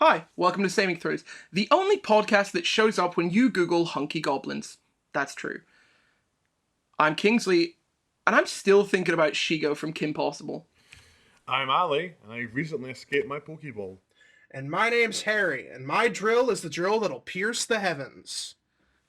Hi, welcome to Saving Throws, the only podcast that shows up when you Google hunky goblins. That's true. I'm Kingsley, and I'm still thinking about Shigo from Kim Possible. I'm Ali, and I recently escaped my Pokeball. And my name's Harry, and my drill is the drill that'll pierce the heavens.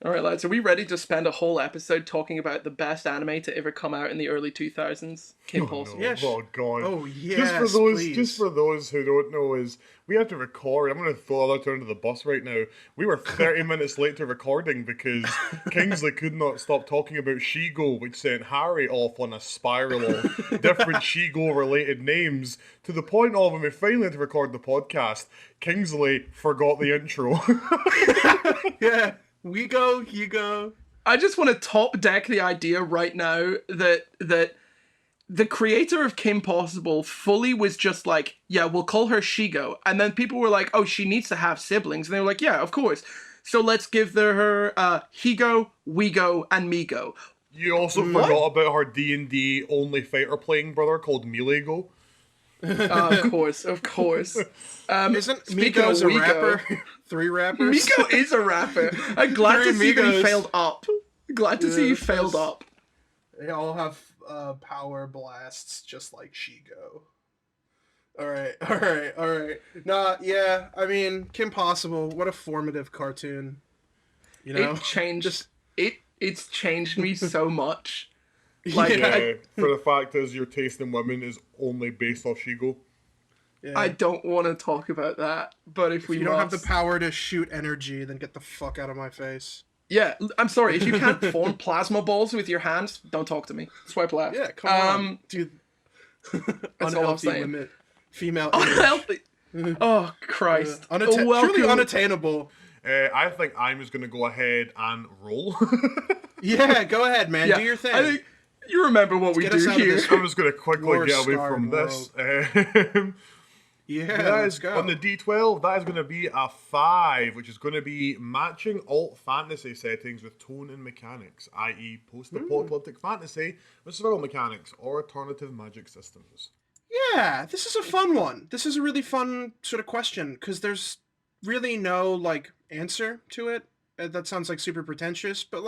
Alright, lads, are we ready to spend a whole episode talking about the best anime to ever come out in the early 2000s? Kim Possible. No. Yes. Oh god. Oh yes, just for those who don't know, is we had to record. I'm going to throw others under the bus right now. We were 30 minutes late to recording because Kingsley could not stop talking about Shigo, which sent Harry off on a spiral of different Shigo-related names, to the point of when we finally had to record the podcast, Kingsley forgot the intro. Yeah. We go, you go. I just want to top deck the idea right now that the creator of Kim Possible fully was just like, yeah, we'll call her Shigo. And then people were like, oh, she needs to have siblings. And they were like, yeah, of course. So let's give her Higo, Wigo, and Migo. You also forgot about her D&D only fighter playing brother called Milego. Of course. Isn't Migo a rapper? 3 rappers? Migo is a rapper. I'm glad to see that he failed up. Glad to see he failed up. They all have power blasts just like Shigo. Alright. Nah, yeah, I mean, Kim Possible, what a formative cartoon. You know? It's changed me so much. Like, yeah, for the fact is your taste in women is only based off Shigo. Yeah. I don't want to talk about that, but if you don't have the power to shoot energy, then get the fuck out of my face. Yeah, I'm sorry. If you can't form plasma balls with your hands, don't talk to me. Swipe left. Yeah, come on, dude. Unhealthy limit. Female. Unhealthy. Oh Christ. Truly unattainable. I think I'm just gonna go ahead and roll. Yeah, go ahead, man. Yeah, do your thing. I think you remember what we do here. I'm just gonna quickly get away from this. Let's go. On the D12, that is going to be a 5, which is going to be matching alt fantasy settings with tone and mechanics, i.e. post-apocalyptic fantasy with survival mechanics or alternative magic systems. Yeah, this is a fun one. This is a really fun sort of question, because there's really no, answer to it. That sounds, super pretentious, but,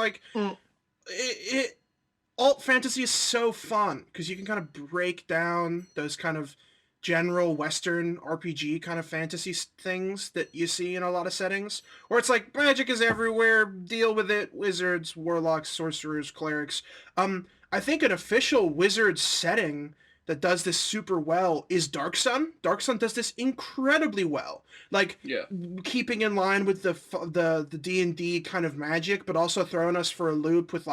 alt fantasy is so fun, because you can kind of break down those kind of general Western RPG kind of fantasy things that you see in a lot of settings, where it's like magic is everywhere, deal with it, wizards, warlocks, sorcerers, clerics. I think an official wizard setting that does this super well is Dark Sun. Dark Sun does this incredibly well, keeping in line with the D&D kind of magic, but also throwing us for a loop with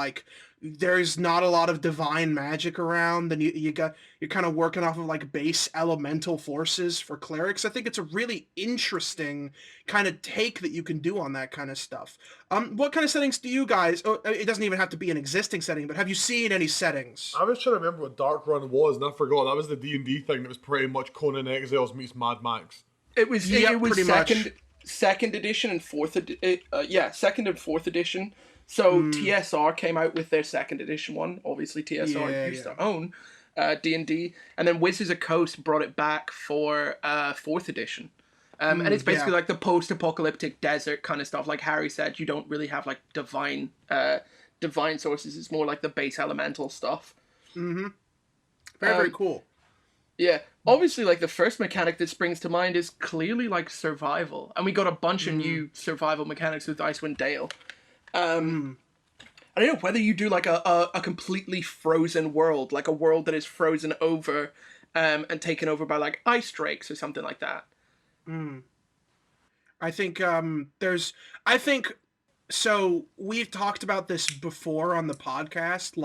there's not a lot of divine magic around, and you're kind of working off of base elemental forces for clerics. I think it's a really interesting kind of take that you can do on that kind of stuff. What kind of settings do you guys? Oh, it doesn't even have to be an existing setting, but have you seen any settings? I was trying to remember what Dark Run was, and I forgot. That was the D&D thing that was pretty much Conan Exiles meets Mad Max. It was second edition and fourth second and fourth edition. So TSR came out with their second edition one. Obviously, TSR used to own D&D, and then Wizards of the Coast brought it back for fourth edition. And it's basically like the post-apocalyptic desert kind of stuff. Like Harry said, you don't really have divine sources. It's more like the base elemental stuff. Mm-hmm. Very cool. Yeah, obviously, the first mechanic that springs to mind is clearly survival, and we got a bunch of new survival mechanics with Icewind Dale. I don't know whether you do a completely frozen world, a world that is frozen over and taken over by ice drakes or something like that. I think so we've talked about this before on the podcast,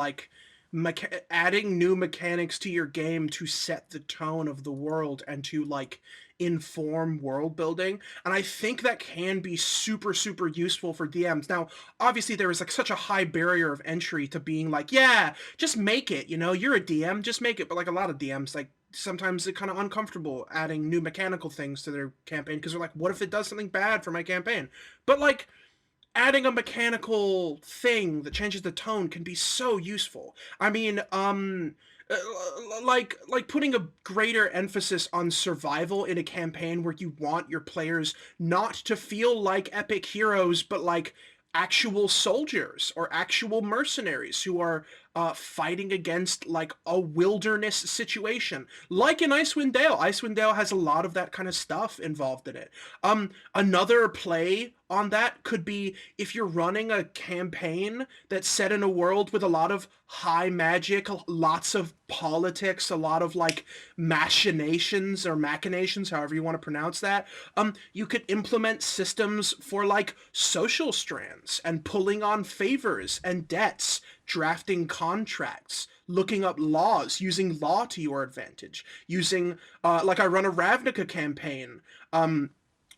adding new mechanics to your game to set the tone of the world and to inform world building, and I think that can be super, super useful for DMs. Now, obviously, there is such a high barrier of entry to being just make it, you're a DM, just make it. But a lot of DMs, sometimes they're kind of uncomfortable adding new mechanical things to their campaign because they're what if it does something bad for my campaign? But adding a mechanical thing that changes the tone can be so useful. I mean, like putting a greater emphasis on survival in a campaign where you want your players not to feel like epic heroes, but like actual soldiers or actual mercenaries who are fighting against like a wilderness situation, like in Icewind Dale. Icewind Dale has a lot of that kind of stuff involved in it. Another play on that could be if you're running a campaign that's set in a world with a lot of high magic, lots of politics, a lot of like machinations or machinations, however you want to pronounce that. You could implement systems for like social strands and pulling on favors and debts, drafting contracts, looking up laws, using law to your advantage, using like I run a Ravnica campaign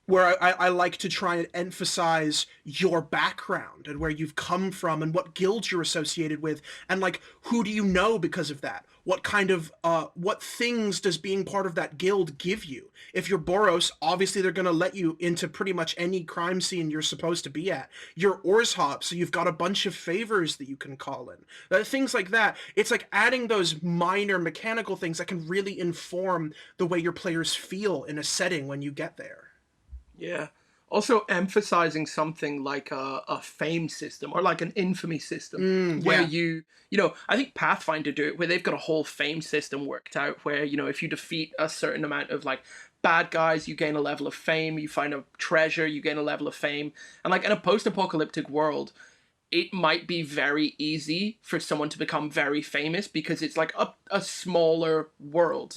where I like to try and emphasize your background and where you've come from and what guilds you're associated with, and like who do you know because of that? What kind of what things does being part of that guild give you? If you're Boros, obviously they're gonna let you into pretty much any crime scene you're supposed to be at. You're Orzhov, so you've got a bunch of favors that you can call in. Things like that. It's like adding those minor mechanical things that can really inform the way your players feel in a setting when you get there. Yeah. Also emphasizing something like a fame system or like an infamy system where I think Pathfinder do it where they've got a whole fame system worked out where, if you defeat a certain amount of like bad guys, you gain a level of fame, you find a treasure, you gain a level of fame. And like in a post-apocalyptic world, it might be very easy for someone to become very famous because it's like a smaller world.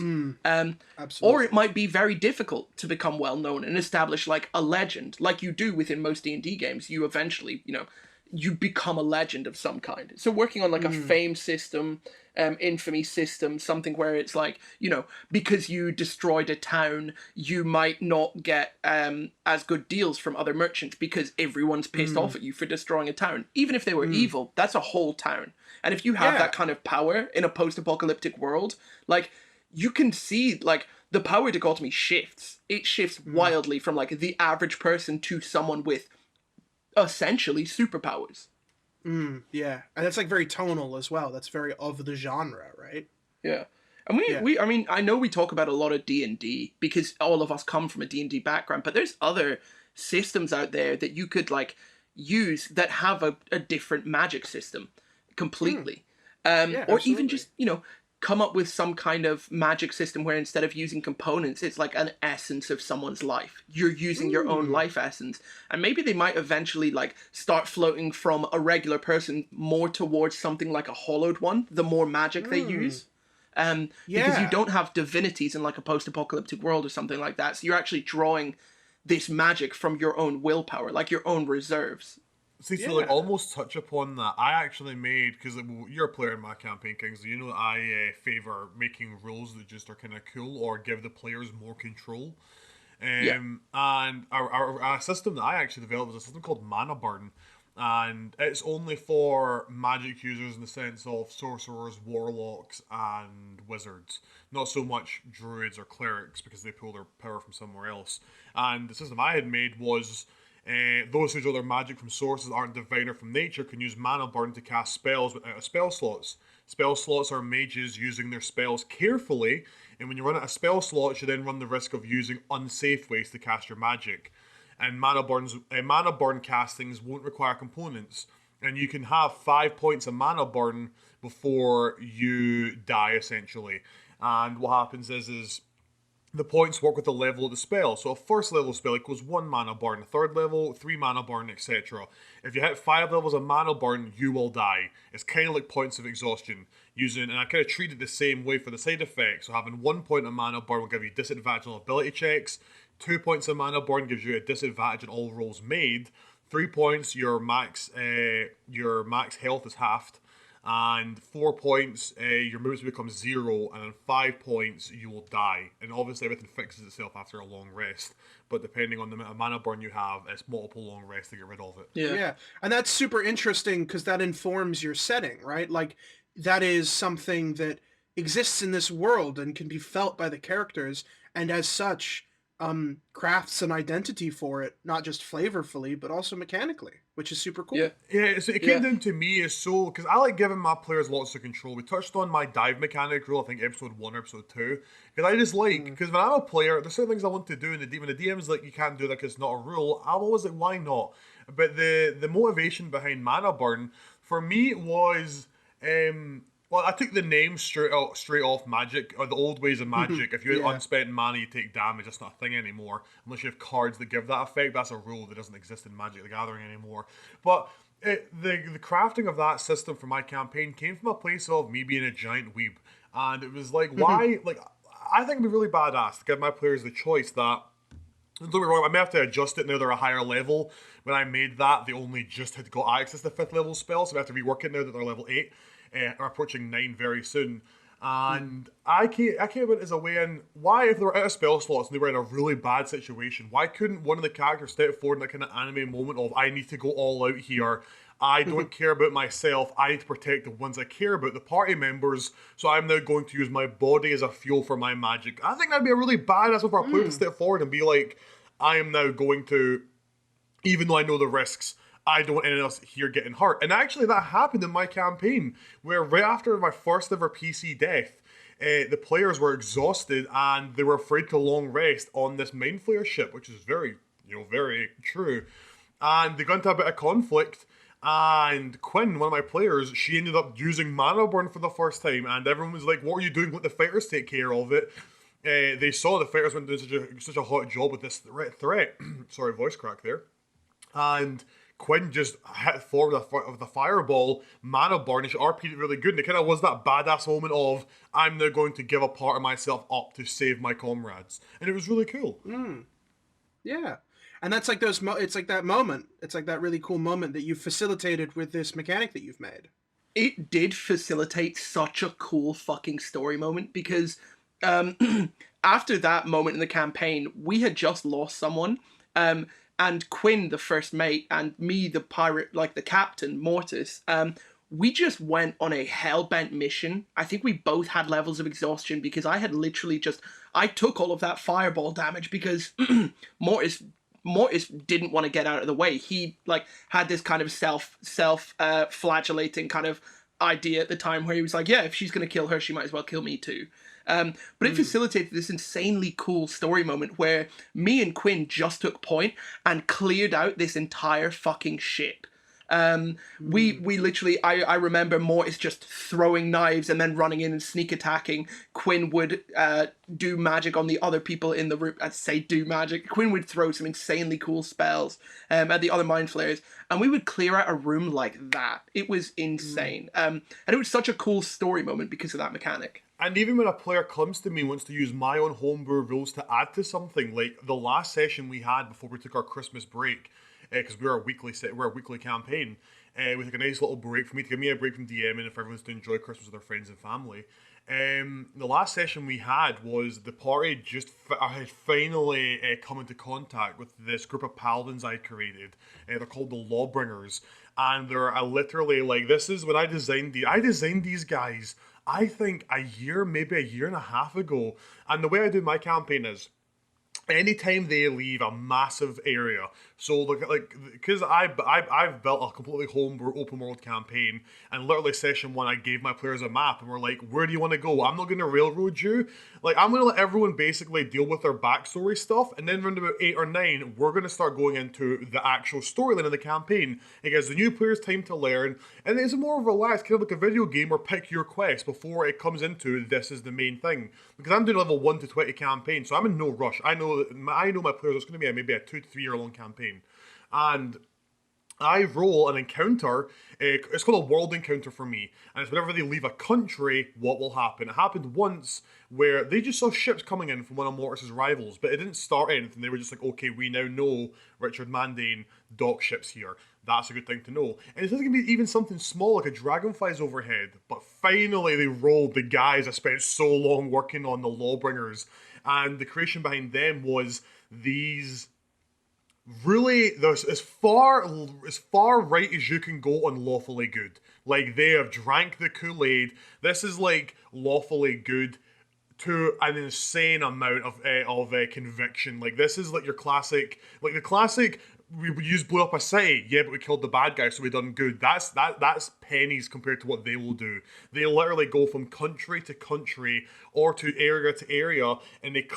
Or it might be very difficult to become well known and establish like a legend, like you do within most D&D games. You eventually, you become a legend of some kind. So working on like a fame system, infamy system, something where it's like, because you destroyed a town, you might not get as good deals from other merchants because everyone's pissed off at you for destroying a town. Even if they were evil, that's a whole town. And if you have that kind of power in a post-apocalyptic world, like you can see like the power dichotomy shifts. It shifts wildly from like the average person to someone with essentially superpowers. Yeah, and that's like very tonal as well. That's very of the genre, right? Yeah. And I mean, I know we talk about a lot of D&D because all of us come from a D&D background, but there's other systems out there that you could like use that have a different magic system completely. Or even just, come up with some kind of magic system where instead of using components, it's like an essence of someone's life. You're using your own life essence. And maybe they might eventually like start floating from a regular person more towards something like a hollowed one, the more magic they use. Because you don't have divinities in like a post-apocalyptic world or something like that. So you're actually drawing this magic from your own willpower, like your own reserves. See, to like almost touch upon that, I actually made, because you're a player in my campaign, King, so you know that I favour making rules that just are kind of cool or give the players more control. And our system that I actually developed was a system called Mana Burn, and it's only for magic users in the sense of sorcerers, warlocks, and wizards. Not so much druids or clerics because they pull their power from somewhere else. And the system I had made was those who draw their magic from sources that aren't divine or from nature can use Mana Burn to cast spells without spell slots. Spell slots are mages using their spells carefully, and when you run out of spell slots, you then run the risk of using unsafe ways to cast your magic. And Mana Burn castings won't require components, and you can have 5 points of Mana Burn before you die, essentially. And what happens is the points work with the level of the spell. So a first level spell equals 1 Mana Burn, a third level, 3 Mana Burn, etc. If you hit 5 levels of Mana Burn, you will die. It's kind of like points of exhaustion. And I kind of treat it the same way for the side effects. So having 1 point of Mana Burn will give you disadvantage on ability checks. 2 points of Mana Burn gives you a disadvantage on all rolls made. 3 points, your max health is halved. And 4 points, your moves become 0, and then 5 points, you will die. And obviously everything fixes itself after a long rest, but depending on the amount of Mana Burn you have, it's multiple long rests to get rid of it. Yeah, and that's super interesting because that informs your setting, right? Like, that is something that exists in this world and can be felt by the characters, and as such, crafts an identity for it, not just flavorfully, but also mechanically, which is super cool. Yeah, so it came down to me is so, because I like giving my players lots of control. We touched on my dive mechanic rule, I think episode 1 or episode 2, because I just like, because when I'm a player, there's certain things I want to do, and when the DM's like, you can't do that because it's not a rule, I'm always like, why not? But the motivation behind Mana Burn, for me, was, well, I took the name straight off Magic, or the old ways of Magic. If you have unspent mana, you take damage. That's not a thing anymore. Unless you have cards that give that effect. That's a rule that doesn't exist in Magic the Gathering anymore. But the crafting of that system for my campaign came from a place of me being a giant weeb. And it was like, why? Like, I think it'd be really badass to give my players the choice that, don't get me wrong, I may have to adjust it now they're a higher level. When I made that, they only just had got access to 5th level spells, so I have to rework it now that they're level 8. Are approaching 9 very soon. And I came about as a way in, why, if they were out of spell slots and they were in a really bad situation, why couldn't one of the characters step forward in that kind of anime moment of, I need to go all out here, I don't care about myself, I need to protect the ones I care about, the party members, so I'm now going to use my body as a fuel for my magic. I think that'd be a really badass for a player to step forward and be like, I am now going to, even though I know the risks, I don't want anyone else here getting hurt. And actually that happened in my campaign, where right after my first ever PC death, the players were exhausted and they were afraid to long rest on this Mind Flayer ship, which is very, very true. And they got into a bit of conflict, and Quinn, one of my players, she ended up using Mana Burn for the first time, and everyone was like, what are you doing? Let the fighters take care of it. They saw the fighters went doing such a hot job with this threat. Sorry, voice crack there. And Quinn just hit forward with the fireball, Mana Burn, and she RP'd it really good, and it kind of was that badass moment of, I'm now going to give a part of myself up to save my comrades. And it was really cool. Yeah. And that's like it's like that moment. It's like that really cool moment that you've facilitated with this mechanic that you've made. It did facilitate such a cool fucking story moment, because after that moment in the campaign, we had just lost someone. And Quinn, the first mate, and me, the pirate, like the captain, Mortis, we just went on a hell-bent mission. I think we both had levels of exhaustion, because I had literally I took all of that fireball damage because Mortis didn't want to get out of the way. He had this kind of self-flagellating kind of idea at the time, where he was like, yeah, if she's going to kill her, she might as well kill me too. But it facilitated this insanely cool story moment where me and Quinn just took point and cleared out this entire fucking ship. We literally, I remember Mortis just throwing knives and then running in and sneak attacking. Quinn would do magic on the other people in the room. I'd say do magic. Quinn would throw some insanely cool spells at the other Mind Flayers, and we would clear out a room like that. It was insane. And it was such a cool story moment because of that mechanic. And even when a player comes to me and wants to use my own homebrew rules to add to something, like the last session we had before we took our Christmas break, because we're a weekly campaign, we took a nice little break for me to give me a break from DMing and for everyone to enjoy Christmas with their friends and family. The last session we had was the party had finally come into contact with this group of paladins I created. They're called the Lawbringers, and they're literally like, this is when I designed these guys, I think maybe a year and a half ago. And the way I do my campaign is, anytime they leave a massive area, so because I've built a completely homebrew open world campaign, and literally session 1 I gave my players a map and we're like, where do you want to go? I'm not going to railroad you. I'm going to let everyone basically deal with their backstory stuff, and then around about 8 or 9 we're going to start going into the actual storyline of the campaign. It gives the new players time to learn, and it's more of a relaxed, kind of like a video game where pick your quest before it comes into this is the main thing. Because I'm doing a level 1 to 20 campaign, so I'm in no rush. I know my players, it's going to be maybe a 2 to 3 year long campaign. And I roll an encounter, it's called a world encounter for me, and it's whenever they leave a country, what will happen. It happened once where they just saw ships coming in from one of Mortis's rivals, but it didn't start anything. They were just like, okay, we now know Richard Mandane dock ships here. That's a good thing to know. And it's going to be even something small like a dragonfly's overhead, but finally they rolled the guys I spent so long working on, the Lawbringers, and the creation behind them was these really, there's as far right as you can go on lawfully good. Like, they have drank the Kool-Aid. This is like lawfully good to an insane amount of conviction. Like, this is like your classic, like the classic. We just blew up a city, yeah, but we killed the bad guy, so we done good. That's pennies compared to what they will do. They literally go from country to country or to area, and they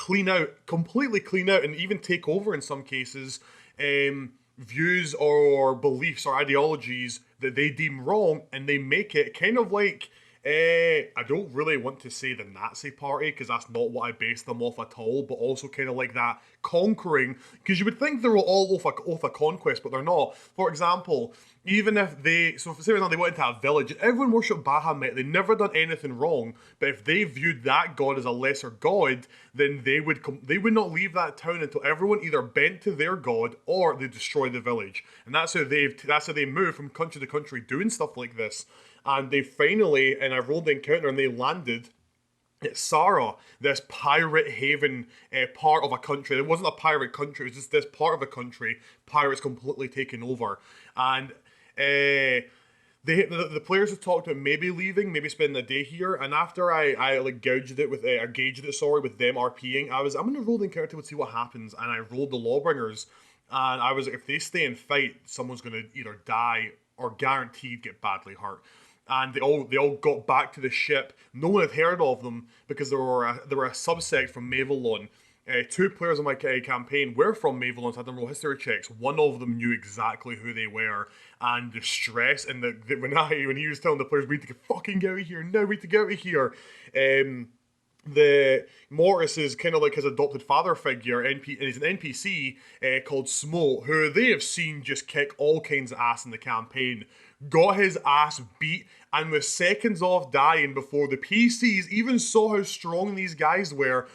completely clean out, and even take over in some cases, views or beliefs or ideologies that they deem wrong, and they make it kind of like. I don't really want to say the Nazi party because that's not what I base them off at all, but also kind of like that conquering, because you would think they were all off a conquest, but they're not. For example, even if they, so if say right now they went into a village, everyone worshipped Bahamut, they never done anything wrong, but if they viewed that god as a lesser god, then they would not leave that town until everyone either bent to their god or they destroyed the village, and that's how they move from country to country doing stuff like this. And they finally, and I rolled the encounter and they landed at Sarah, this pirate haven part of a country. It wasn't a pirate country, it was just this part of a country, pirates completely taken over. And the players have talked about maybe leaving, maybe spending a day here. And after I like gauged it with them RPing, I'm gonna roll the encounter to see what happens. And I rolled the Lawbringers, and I was like, if they stay and fight, someone's gonna either die or guaranteed get badly hurt. And they all got back to the ship. No one had heard of them because they were a subsect from Mavelon. Two players on my campaign were from Mavelon, so I had them roll history checks. One of them knew exactly who they were, and the stress and when he was telling the players, "We need to fucking get out of here now. We need to get out of here." The Mortis is kind of like his adopted father figure, and he's an NPC called Smo, who they have seen just kick all kinds of ass in the campaign. Got his ass beat and was seconds off dying before the PCs even saw how strong these guys were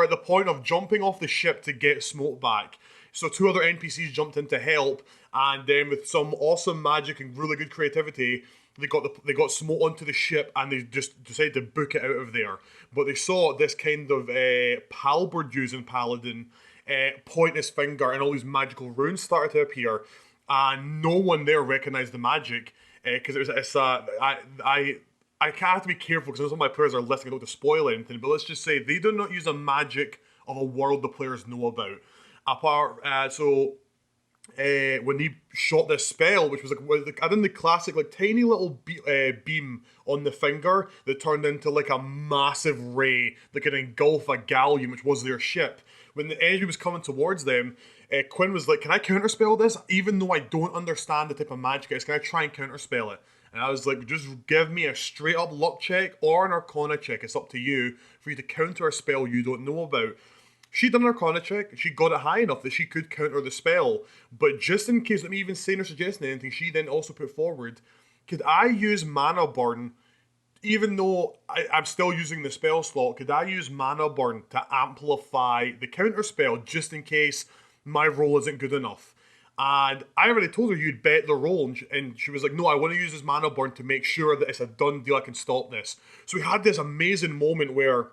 at the point of jumping off the ship to get Smoke back. So two other NPCs jumped in to help, and then with some awesome magic and really good creativity, they got Smoke onto the ship, and they just decided to book it out of there. But they saw this kind of halberd using paladin point his finger, and all these magical runes started to appear. And no one there recognized the magic because I have to be careful because some of my players are listening. I don't want to spoil anything, but let's just say they do not use a magic of a world the players know about. When he shot this spell, which was like I did the classic like tiny little beam on the finger that turned into like a massive ray that could engulf a galleon, which was their ship. When the enemy was coming towards them, Quinn was like, "Can I counterspell this? Even though I don't understand the type of magic it is, can I try and counterspell it?" And I was like, "Just give me a straight up luck check or an arcana check. It's up to you for you to counter a spell you don't know about." She done an arcana check, she got it high enough that she could counter the spell, but just in case, let me even saying or suggesting anything, she then also put forward, could I use Mana Burn, even though I'm still using the spell slot, could I use Mana Burn to amplify the counter spell just in case my roll isn't good enough? And I already told her you'd bet the roll, and she was like, "No, I want to use this Mana Burn to make sure that it's a done deal, I can stop this." So we had this amazing moment where,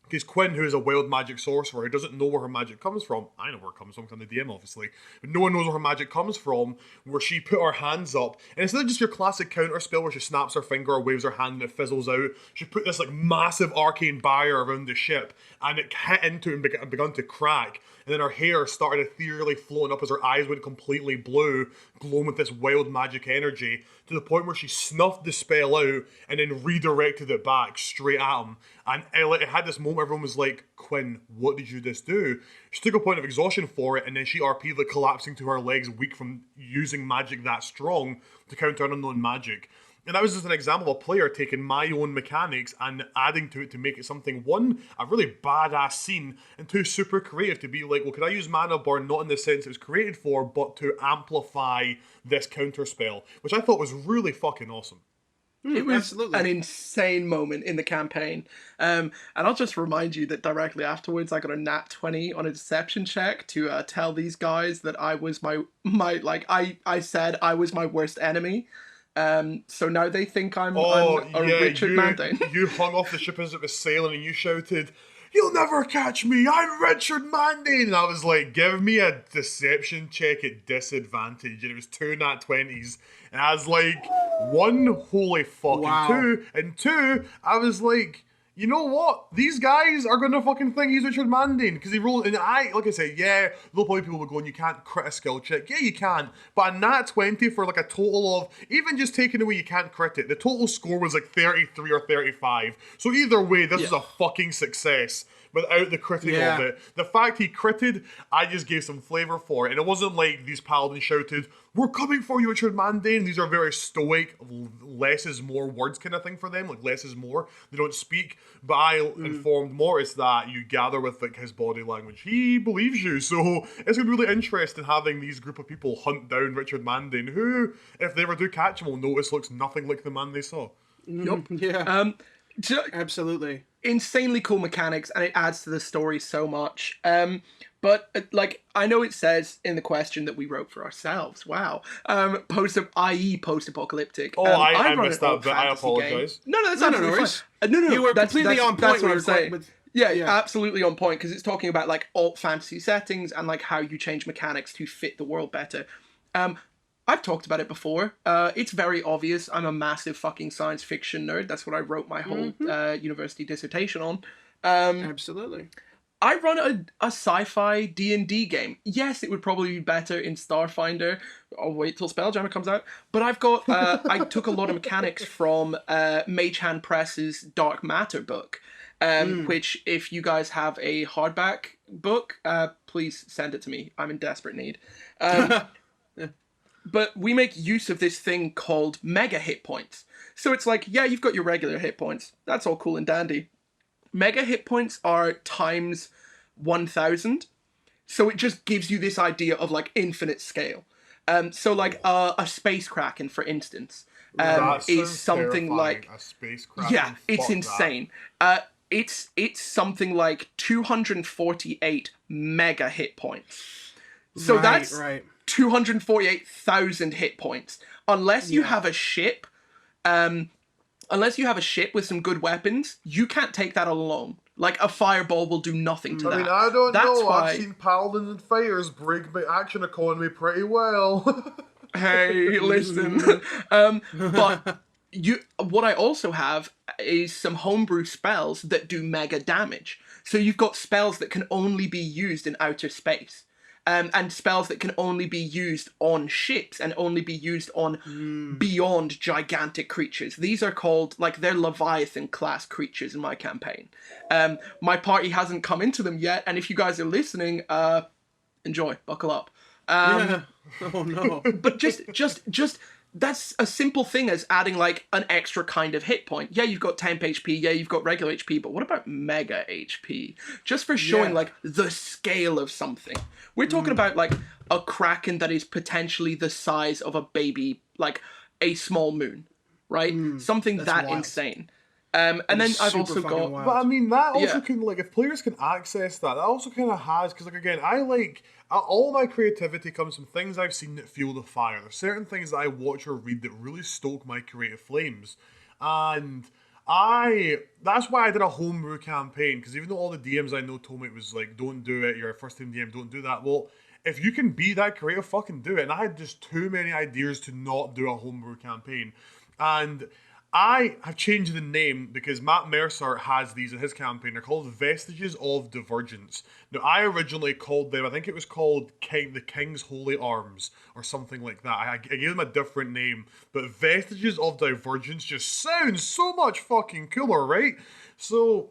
because Quinn, who is a wild magic sorcerer, who doesn't know where her magic comes from, I know where it comes from, because I'm the DM obviously, but no one knows where her magic comes from, where she put her hands up, and instead of just your classic counter spell where she snaps her finger or waves her hand and it fizzles out, she put this like massive arcane barrier around the ship, and it hit into it and begun to crack, and then her hair started ethereally floating up as her eyes went completely blue, glowing with this wild magic energy, to the point where she snuffed the spell out and then redirected it back straight at him. And it had this moment where everyone was like, "Quinn, what did you just do?" She took a point of exhaustion for it, and then she RP'd, like collapsing to her legs, weak from using magic that strong to counter an unknown magic. And that was just an example of a player taking my own mechanics and adding to it to make it something, one, a really badass scene, and two, super creative to be like, well, could I use Mana Burn not in the sense it was created for, but to amplify this counter spell, which I thought was really fucking awesome. It was an insane moment in the campaign. And I'll just remind you that directly afterwards, I got a nat 20 on a deception check to tell these guys that I was I said I was my worst enemy. So now they think I'm Richard Mandane. You hung off the ship as it was sailing and you shouted, "You'll never catch me, I'm Richard Mandane!" And I was like, give me a deception check at disadvantage. And it was 2 nat 20s. And I was like, one, holy fucking wow. Two. And two, I was like, you know what? These guys are going to fucking think he's Richard Mandane because he rolled. And like I said, yeah, there'll probably people will go, you can't crit a skill check. Yeah, you can. But a nat 20 for like a total of, even just taking away you can't crit it, the total score was like 33 or 35. So either way, this was a fucking success without the critting of it. The fact he critted, I just gave some flavor for it. And it wasn't like these paladins shouted, we're coming for you, Richard Mandane. These are very stoic, less is more words kind of thing for them. Like, less is more. They don't speak. But I informed Morris that you gather with like his body language. He believes you. So it's going to be really interesting having these group of people hunt down Richard Mandane, who, if they ever do catch him, will notice looks nothing like the man they saw. Yup. Yeah. So, absolutely. Insanely cool mechanics, and it adds to the story so much. But like, I know it says in the question that we wrote for ourselves. Wow. Post-apocalyptic. Oh, I missed that, but I apologize. No, that's absolutely fine. No. You were completely on point. That's what I'm saying. Yeah, absolutely on point, because it's talking about like alt fantasy settings and like how you change mechanics to fit the world better. I've talked about it before. It's very obvious. I'm a massive fucking science fiction nerd. That's what I wrote my whole university dissertation on. Absolutely. I run a sci-fi D&D game. Yes, it would probably be better in Starfinder. I'll wait till Spelljammer comes out. But I've got... I took a lot of mechanics from Mage Hand Press's Dark Matter book, which, if you guys have a hardback book, please send it to me. I'm in desperate need. But we make use of this thing called mega hit points. So it's like, yeah, you've got your regular hit points. That's all cool and dandy. Mega hit points are times 1,000. So it just gives you this idea of like infinite scale. So like a space kraken, for instance, is something like a space kraken. Yeah, it's insane. It's something like 248 mega hit points. So that's 248,000 hit points. Unless you have a ship, unless you have a ship with some good weapons, you can't take that alone. Like, a fireball will do nothing to that. I mean, I don't know. I've seen paladins and fighters break my action economy pretty well. Hey, listen. But what I also have is some homebrew spells that do mega damage. So you've got spells that can only be used in outer space. And spells that can only be used on ships and only be used on beyond gigantic creatures. These are called, like, they're Leviathan class creatures in my campaign. My party hasn't come into them yet, and if you guys are listening, enjoy, buckle up. Oh no. But just that's a simple thing as adding like an extra kind of hit point. Yeah, you've got temp HP, yeah, you've got regular HP, but what about mega HP? Just for showing like the scale of something. We're talking about like a kraken that is potentially the size of a baby, like a small moon, right? Something that wild. Insane. And then I've also got... Wild. But I mean, that also can, like, if players can access that, that also kind of has, because, like, again, I like... all my creativity comes from things I've seen that fuel the fire. There's certain things that I watch or read that really stoke my creative flames. And that's why I did a homebrew campaign, because even though all the DMs I know told me it was like, don't do it, you're a first-time DM, don't do that. Well, if you can be that creative, fucking do it. And I had just too many ideas to not do a homebrew campaign. And I have changed the name because Matt Mercer has these in his campaign. They're called Vestiges of Divergence. Now, I originally called them, I think it was called the King's Holy Arms or something like that. I gave them a different name, but Vestiges of Divergence just sounds so much fucking cooler, right? So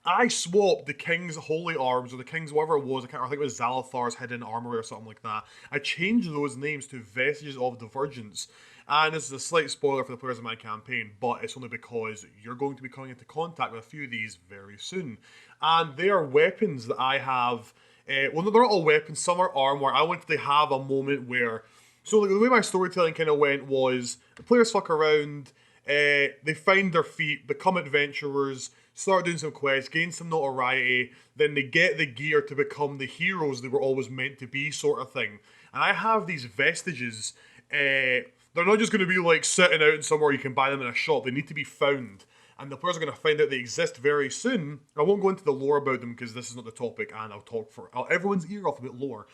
I swapped the King's Holy Arms, or the King's whatever it was, I think it was Zalathar's Hidden Armory or something like that. I changed those names to Vestiges of Divergence. And this is a slight spoiler for the players in my campaign, but it's only because you're going to be coming into contact with a few of these very soon. And they are weapons that I have. Well, they're not all weapons, some are armor. I wanted to have a moment where... So like, the way my storytelling kind of went was, the players fuck around, they find their feet, become adventurers, start doing some quests, gain some notoriety, then they get the gear to become the heroes they were always meant to be, sort of thing. And I have these vestiges... they're not just going to be like sitting out in somewhere you can buy them in a shop. They need to be found. And the players are going to find out they exist very soon. I won't go into the lore about them because this is not the topic, and I'll talk for everyone's ear off about lore.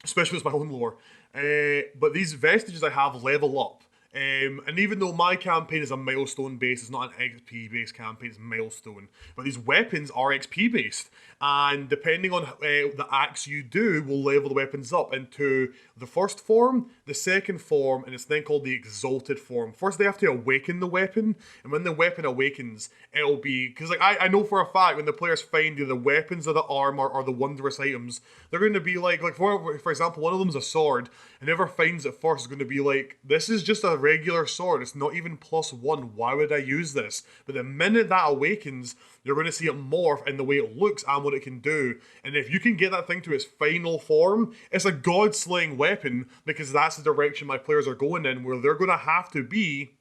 Especially with my own lore. But these vestiges I have level up And even though my campaign is a milestone based, it's not an XP based campaign, it's milestone. But these weapons are XP based. And depending on the acts you do, will level the weapons up into the first form, the second form, and it's then called the exalted form. First, they have to awaken the weapon. And when the weapon awakens, it'll be... Because like I know for a fact, when the players find either the weapons or the armor or the wondrous items, they're going to be like for example, one of them is a sword. And whoever finds it first is going to be like, this is just a regular sword. It's not even +1. Why would I use this? But the minute that awakens, you're going to see it morph in the way it looks and what it can do. And if you can get that thing to its final form, it's a god-slaying weapon, because that's the direction my players are going in, where they're going to have to be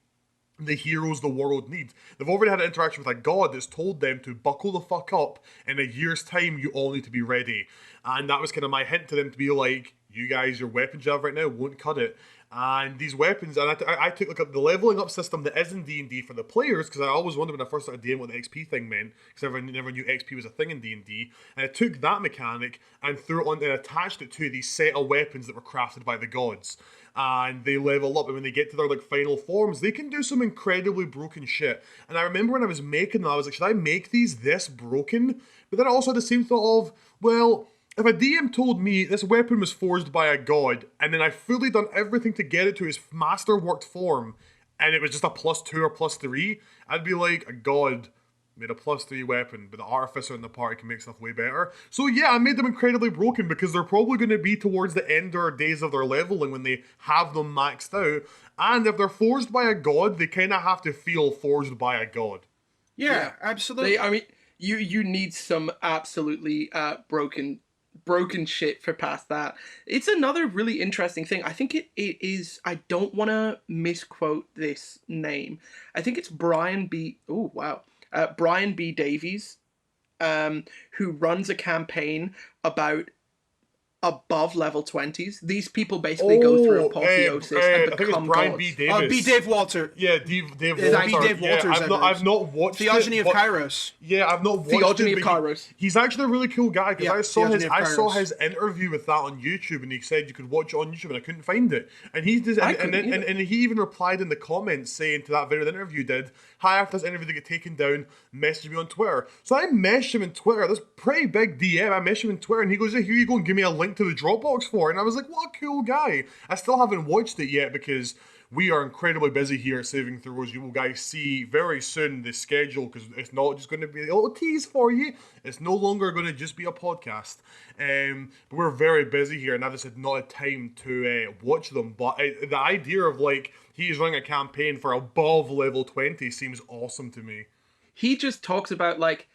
the heroes the world needs. They've already had an interaction with a god that's told them to buckle the fuck up. In a year's time, you all need to be ready. And that was kind of my hint to them, to be like, you guys, your weapons you have right now won't cut it. And these weapons, and I took like the leveling up system that is in D&D for the players, because I always wondered when I first started DMing what the XP thing meant, because I never knew XP was a thing in D&D. And I took that mechanic and threw it on and attached it to these set of weapons that were crafted by the gods. And they level up, and when they get to their like final forms, they can do some incredibly broken shit. And I remember when I was making them, I was like, should I make these this broken? But then I also had the same thought of, well, if a DM told me this weapon was forged by a god, and then I fully done everything to get it to its masterworked form, and it was just a +2 or +3, I'd be like, a god made a +3 weapon, but the artificer in the party can make stuff way better. So yeah, I made them incredibly broken, because they're probably going to be towards the end or days of their leveling when they have them maxed out. And if they're forged by a god, they kind of have to feel forged by a god. Yeah, absolutely. I mean, you need some absolutely broken shit for past that. It's another really interesting thing. I think it is, I don't want to misquote this name. I think it's Brian B. Davies, who runs a campaign about above level 20s. These people basically go through apotheosis and become Brian gods. B. Davis. B. Dave Walter. Yeah, Dave Walter. B. Dave Walters. I've not watched Theogony it, of Kairos. Yeah, I've not watched Theogony it, of Kairos. He's actually a really cool guy, because I saw Kairos. his interview with that on YouTube, and he said you could watch it on YouTube, and I couldn't find it. And he just, and he even replied in the comments saying to that video the interview did, hi, after this interview they get taken down, message me on Twitter. So I messaged him on Twitter. That's pretty big DM. I messaged him on Twitter, and he goes, here you go, and give me a link to the Dropbox for it. And I was like, what a cool guy. I still haven't watched it yet, because we are incredibly busy here at Saving Throws. You will guys see very soon the schedule, because it's not just going to be a little tease for you. It's no longer going to just be a podcast. But we're very busy here, and I just had not had time to watch them. But the idea of like he's running a campaign for above level 20 seems awesome to me. He just talks about like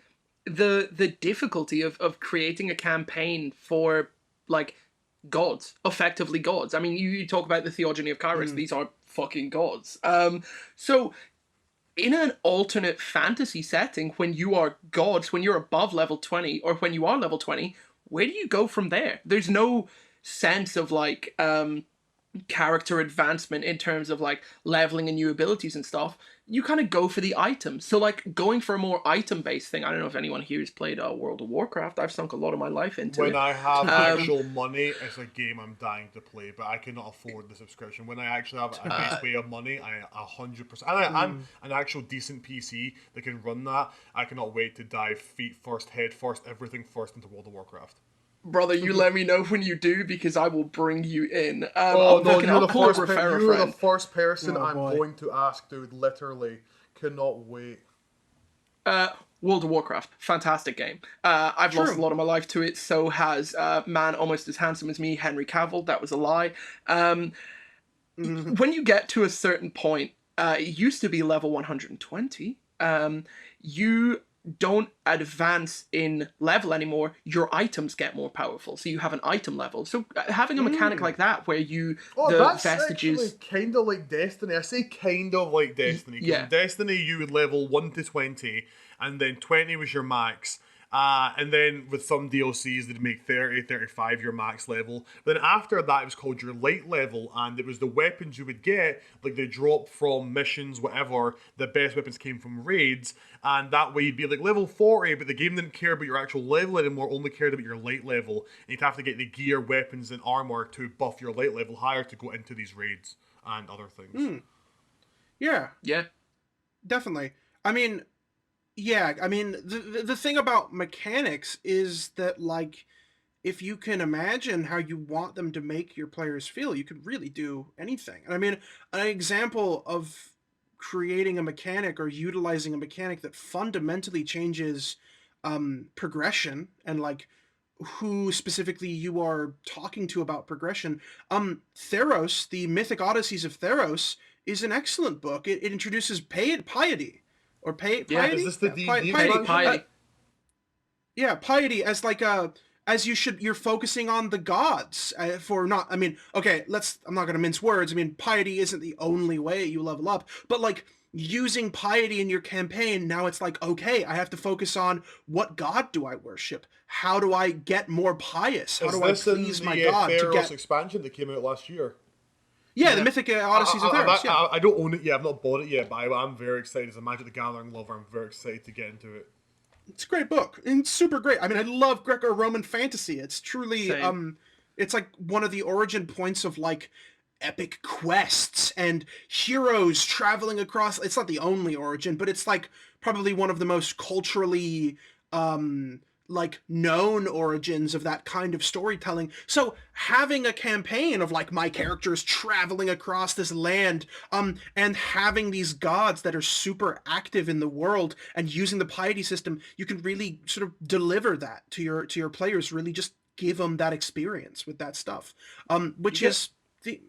the difficulty of creating a campaign for like gods, effectively gods. I mean, you talk about the Theogony of Kairos, these are fucking gods. So in an alternate fantasy setting, when you are gods, when you're above level 20, or when you are level 20, where do you go from there? There's no sense of like character advancement in terms of like leveling and new abilities and stuff. You kind of go for the items. So like going for a more item-based thing. I don't know if anyone here has played World of Warcraft. I've sunk a lot of my life into it. When I have actual money, it's a game I'm dying to play, but I cannot afford the subscription. When I actually have a base way of money, I 100%. And I'm an actual decent PC that can run that. I cannot wait to dive feet first, head first, everything first into World of Warcraft. Brother, you let me know when you do, because I will bring you in. You're the first person boy. going to ask, dude. Literally. Cannot wait. World of Warcraft, fantastic game. I've lost a lot of my life to it, so has man almost as handsome as me, Henry Cavill. That was a lie. When you get to a certain point, it used to be level 120, you don't advance in level anymore, your items get more powerful. So you have an item level. So having a mechanic like that where you that's vestiges kind of like Destiny. I say kind of like Destiny. Yeah. In Destiny you would level 1 to 20, and then 20 was your max. And then with some DLCs, they'd make 30, 35 your max level. But then after that, it was called your light level, and it was the weapons you would get, like they drop from missions, whatever. The best weapons came from raids, and that way you'd be like level 40, but the game didn't care about your actual level anymore, only cared about your light level. And you'd have to get the gear, weapons, and armor to buff your light level higher to go into these raids and other things. Yeah, Yeah. definitely. I mean, yeah, I mean, the thing about mechanics is that, like, if you can imagine how you want them to make your players feel, you could really do anything. And I mean, an example of creating a mechanic or utilizing a mechanic that fundamentally changes progression and like who specifically you are talking to about progression. Theros, the Mythic Odysseys of Theros, is an excellent book. It introduces piety or Yeah. Is piety, this the yeah, D&D piety. expansion? Piety. Yeah, piety as like a as you're focusing on the gods for not. I mean, okay, I'm not gonna mince words. I mean, piety isn't the only way you level up, but like using piety in your campaign, now it's like, okay, I have to focus on what god do I worship? How do I get more pious? How Is do I this in please my the god to Theros get? expansion that came out last year? Yeah, the Yeah. Mythic Odysseys of Theros. Yeah, I don't own it yet. I've not bought it yet, but I'm very excited. As a Magic the Gathering lover, I'm very excited to get into it. it's a great book and super great. I mean, I love Greco-Roman fantasy. It's truly Same. it's like one of the origin points of like epic quests and heroes traveling across. It's not the only origin, but it's like probably one of the most culturally like known origins of that kind of storytelling. So having a campaign of like my characters traveling across this land and having these gods that are super active in the world and using the piety system, you can really sort of deliver that to your players, really just give them that experience with that stuff, which is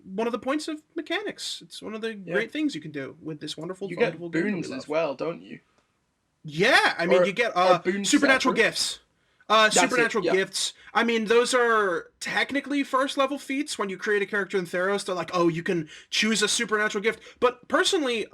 one of the points of mechanics. It's one of the great things you can do with this wonderful, You wonderful get game that we boons love. as well, don't you? Yeah, I mean, you get boons supernatural separate? gifts. That's it. Supernatural Yeah. gifts. I mean, those are technically first level feats. When you create a character in Theros, they're like, oh, you can choose a supernatural gift. But personally,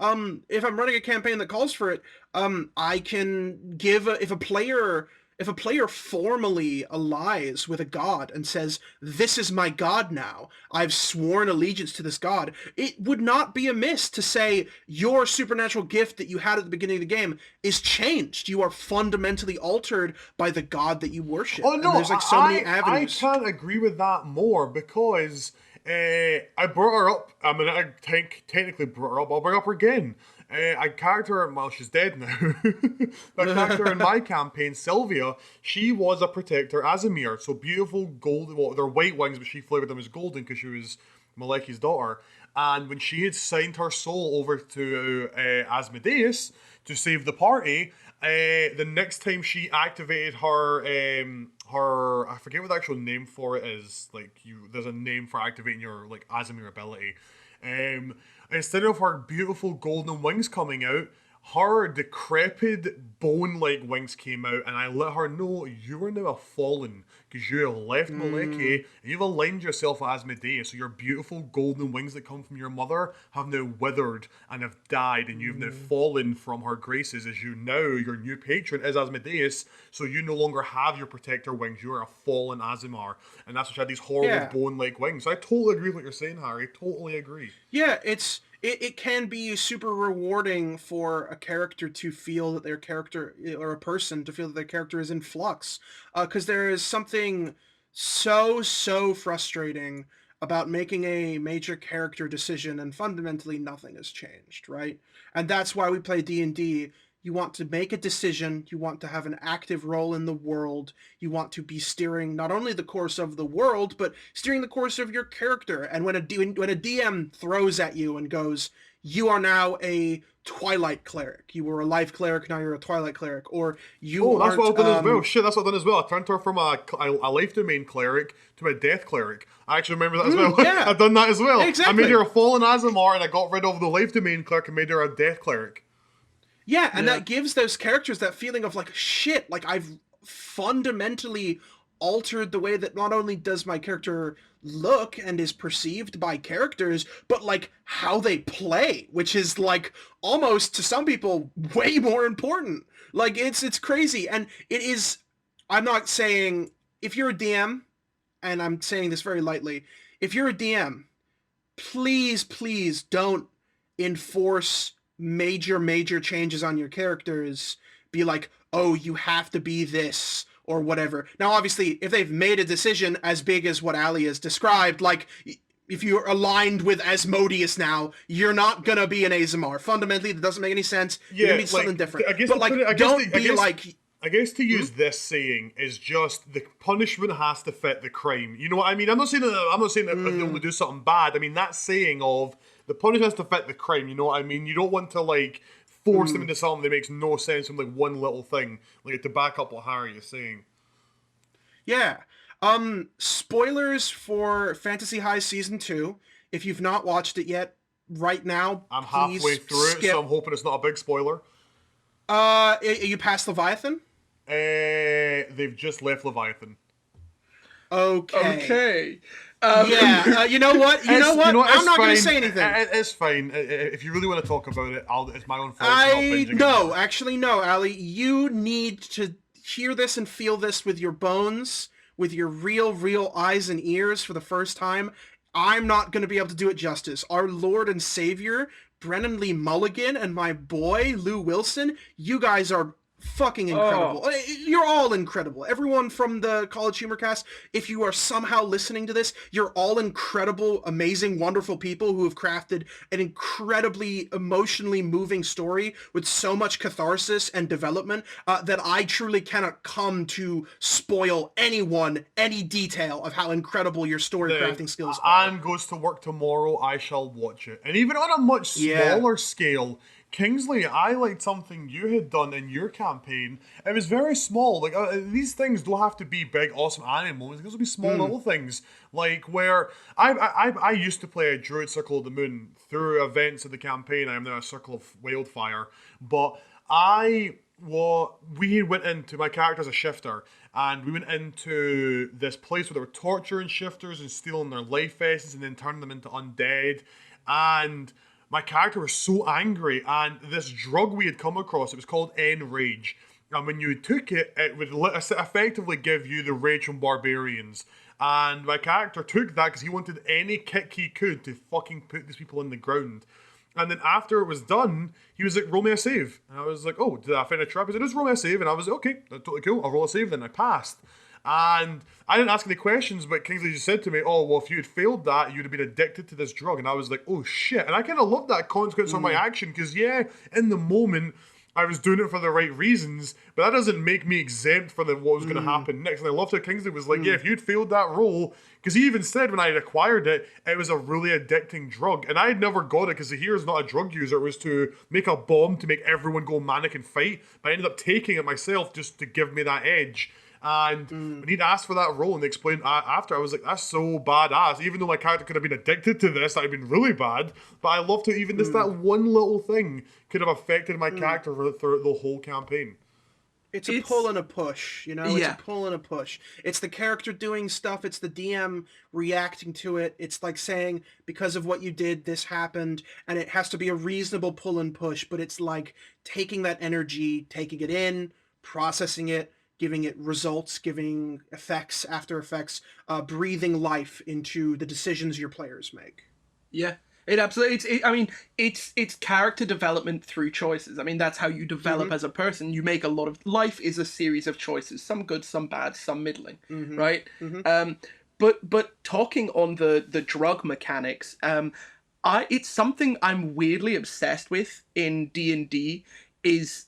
if I'm running a campaign that calls for it, I can give if a player formally allies with a god and says, this is my god now, I've sworn allegiance to this god, it would not be amiss to say your supernatural gift that you had at the beginning of the game is changed. You are fundamentally altered by the god that you worship. Oh no, and there's like so many I avenues. can't agree with that more because I brought her up. I mean, I technically brought her up. I'll bring her up again. A character, well, she's dead now. A character in my campaign, Sylvia, she was a protector, Azimir. So beautiful gold. Well, they're white wings, but she flavored them as golden because she was Maleki's daughter. And when she had signed her soul over to Asmodeus to save the party, the next time she activated her I forget what the actual name for it is. Like there's a name for activating your like Azimir ability. Instead of her beautiful golden wings coming out, her decrepit bone-like wings came out, and I let her know you are now a fallen because you have left Maleki and you've aligned yourself with Asmodeus. So your beautiful golden wings that come from your mother have now withered and have died, and you've now fallen from her graces. As you now, your new patron is Asmodeus, so you no longer have your protector wings. You are a fallen Azimar, and that's why she had these horrible bone-like wings. So I totally agree with what you're saying, Harry. Totally agree. Yeah, it can be super rewarding for a character to feel that their character, or a person to feel that their character is in flux, because there is something so frustrating about making a major character decision and fundamentally nothing has changed, right? And that's why we play D&D. You want to make a decision, you want to have an active role in the world, you want to be steering not only the course of the world, but steering the course of your character. And when a DM throws at you and goes, you are now a Twilight cleric, you were a life cleric, now you're a Twilight cleric, or you that's what I've done as well. Shit, that's what I've done as well. I turned her from a life domain cleric to a death cleric. I actually remember that as well. Yeah. I've done that as well. Exactly. I made her a fallen Azimar, and I got rid of the life domain cleric and made her a death cleric. Yeah, and that gives those characters that feeling of like, shit, like I've fundamentally altered the way that not only does my character look and is perceived by characters, but like how they play, which is like almost to some people way more important. Like it's crazy. And it is, I'm not saying if you're a DM, and I'm saying this very lightly, if you're a DM, please don't enforce major changes on your characters. Be like, oh, you have to be this or whatever. Now obviously if they've made a decision as big as what Ali has described, like if you're aligned with Asmodeus now, you're not gonna be an Azamar. Fundamentally, that doesn't make any sense. You're gonna be something different. I guess but like, I guess to use this saying is just the punishment has to fit the crime. You know what I mean? I'm not saying that if they only do something bad. I mean that saying of the punishment has to fit the crime. You know what I mean? You don't want to like force them into something that makes no sense from like one little thing, like to back up what Harry is saying. Yeah. Spoilers for Fantasy High Season 2. If you've not watched it yet, right now, I'm halfway through it, so I'm hoping it's not a big spoiler. Are you past Leviathan? They've just left Leviathan. Okay. You know what? I'm not going to say anything. It's fine. If you really want to talk about it, it's my own fault. No, Ali. You need to hear this and feel this with your bones, with your real eyes and ears for the first time. I'm not going to be able to do it justice. Our Lord and Savior, Brennan Lee Mulligan, and my boy, Lou Wilson, you guys are fucking incredible. You're all incredible. Everyone from the College Humor Cast, if you are somehow listening to this, you're all incredible, amazing, wonderful people who have crafted an incredibly emotionally moving story with so much catharsis and development that I truly cannot come to spoil anyone any detail of how incredible your story crafting skills are. Anne goes to work tomorrow, I shall watch it. And even on a much smaller scale, Kingsley, I liked something you had done in your campaign. It was very small. Like these things don't have to be big, awesome anime moments. These will be small little things. Like where I used to play a Druid Circle of the Moon through events of the campaign. I am now a Circle of Wildfire. But we went into, my character as a shifter, and we went into this place where they were torturing shifters and stealing their life essence and then turning them into undead. And my character was so angry, and this drug we had come across, it was called Enrage. And when you took it, it would effectively give you the rage from barbarians. And my character took that because he wanted any kick he could to fucking put these people in the ground. And then after it was done, he was like, roll me a save. And I was like, oh, did I find a trap? He said, just roll me a save. And I was like, okay, that's totally cool. I'll roll a save. Then I passed. And I didn't ask any questions, but Kingsley just said to me, oh, well, if you had failed that, you'd have been addicted to this drug. And I was like, oh, shit. And I kind of loved that consequence on my action because, yeah, in the moment, I was doing it for the right reasons, but that doesn't make me exempt for what was going to happen next. And I loved how Kingsley was like, yeah, if you'd failed that roll, because he even said when I had acquired it, it was a really addicting drug. And I had never got it because the hero's not a drug user. It was to make a bomb to make everyone go manic and fight. But I ended up taking it myself just to give me that edge. And when he'd asked for that role and they explained after, I was like, that's so badass. Even though my character could have been addicted to this, that had been really bad. But I loved how even just that one little thing could have affected my character throughout the whole campaign. It's a pull and a push, you know? It's a pull and a push. It's the character doing stuff. It's the DM reacting to it. It's like saying, because of what you did, this happened. And it has to be a reasonable pull and push. But it's like taking that energy, taking it in, processing it, giving it results, giving effects, after effects, breathing life into the decisions your players make. Yeah, it absolutely. It's character development through choices. I mean, that's how you develop as a person. You make a lot of life is a series of choices. Some good, some bad, some middling. Right. But talking on the drug mechanics, it's something I'm weirdly obsessed with in D&D is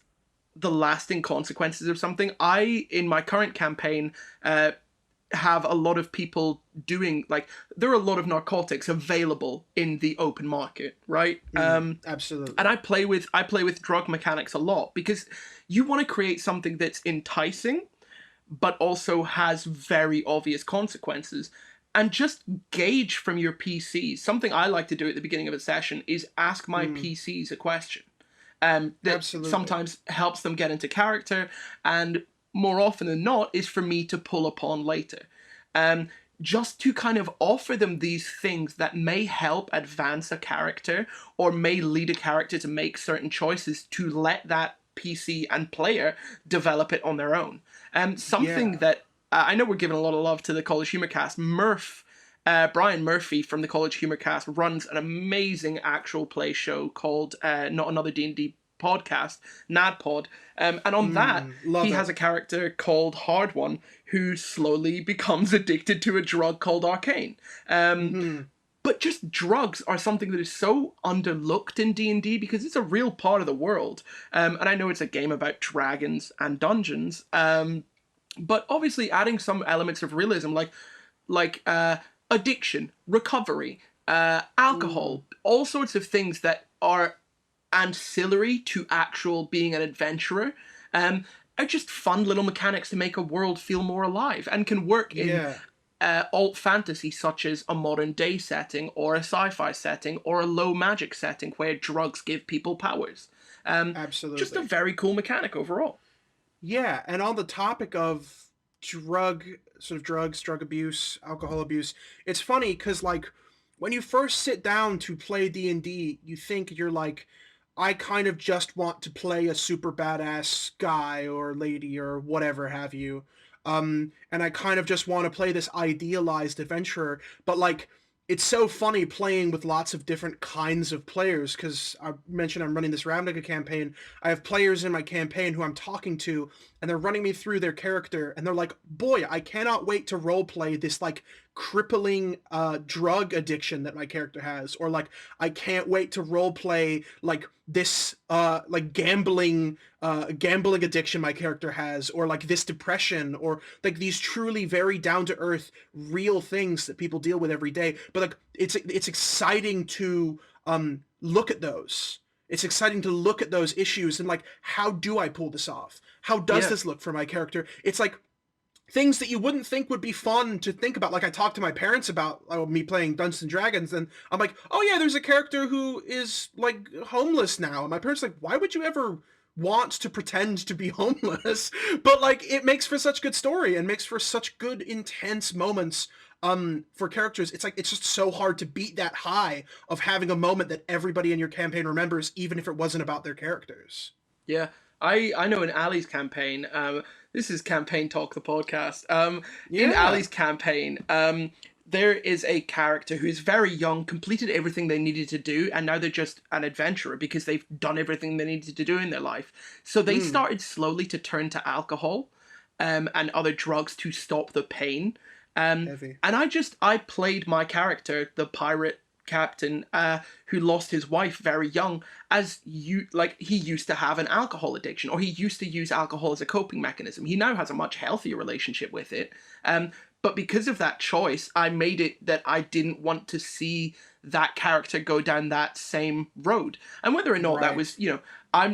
the lasting consequences of something. In my current campaign, have a lot of people doing, like, there are a lot of narcotics available in the open market, right? Absolutely. And I play with drug mechanics a lot because you want to create something that's enticing, but also has very obvious consequences. And just gauge from your PCs. Something I like to do at the beginning of a session is ask my PCs a question. That sometimes helps them get into character, and more often than not is for me to pull upon later. Just to kind of offer them these things that may help advance a character or may lead a character to make certain choices to let that PC and player develop it on their own. Something that I know we're giving a lot of love to the College Humor Cast. Brian Murphy from the College Humor Cast runs an amazing actual play show called Not Another D&D Podcast, NADPod. And on that, he has a character called Hard One who slowly becomes addicted to a drug called Arcane. But just drugs are something that is so underlooked in D&D because it's a real part of the world. And I know it's a game about dragons and dungeons, but obviously adding some elements of realism, like addiction, recovery, alcohol, all sorts of things that are ancillary to actual being an adventurer, are just fun little mechanics to make a world feel more alive and can work in alt fantasy such as a modern day setting or a sci-fi setting or a low magic setting where drugs give people powers. Absolutely. Just a very cool mechanic overall. Yeah, and on the topic of drugs, drug abuse, alcohol abuse, it's funny because, like, when you first sit down to play D&D, you think you're like, I kind of just want to play a super badass guy or lady or whatever have you. And I kind of just want to play this idealized adventurer, but like, it's so funny playing with lots of different kinds of players, because I mentioned I'm running this Ravnica campaign. I have players in my campaign who I'm talking to, and they're running me through their character, and they're like, boy, I cannot wait to roleplay this, like, crippling drug addiction that my character has, or like, I can't wait to roleplay, like, this gambling addiction my character has, or like this depression, or like these truly very down to earth real things that people deal with every day. But like, it's exciting to look at those. It's exciting to look at those issues and like, how do I pull this off? How does this look for my character? It's like things that you wouldn't think would be fun to think about. Like, I talked to my parents about me playing Dungeons and Dragons, and I'm like, oh yeah, there's a character who is like homeless now. And my parents are like, why would you ever want to pretend to be homeless? But like, it makes for such good story and makes for such good intense moments for characters. It's like, it's just so hard to beat that high of having a moment that everybody in your campaign remembers, even if it wasn't about their characters. Yeah. I know in Ali's campaign, this is Campaign Talk, the podcast. In Ali's campaign, there is a character who's very young, completed everything they needed to do, and now they're just an adventurer because they've done everything they needed to do in their life. So they started slowly to turn to alcohol and other drugs to stop the pain. And I played my character, the pirate captain, who lost his wife very young, as he used to have an alcohol addiction, or he used to use alcohol as a coping mechanism. He now has a much healthier relationship with it. But because of that choice, I made it that I didn't want to see that character go down that same road. And whether or not that was,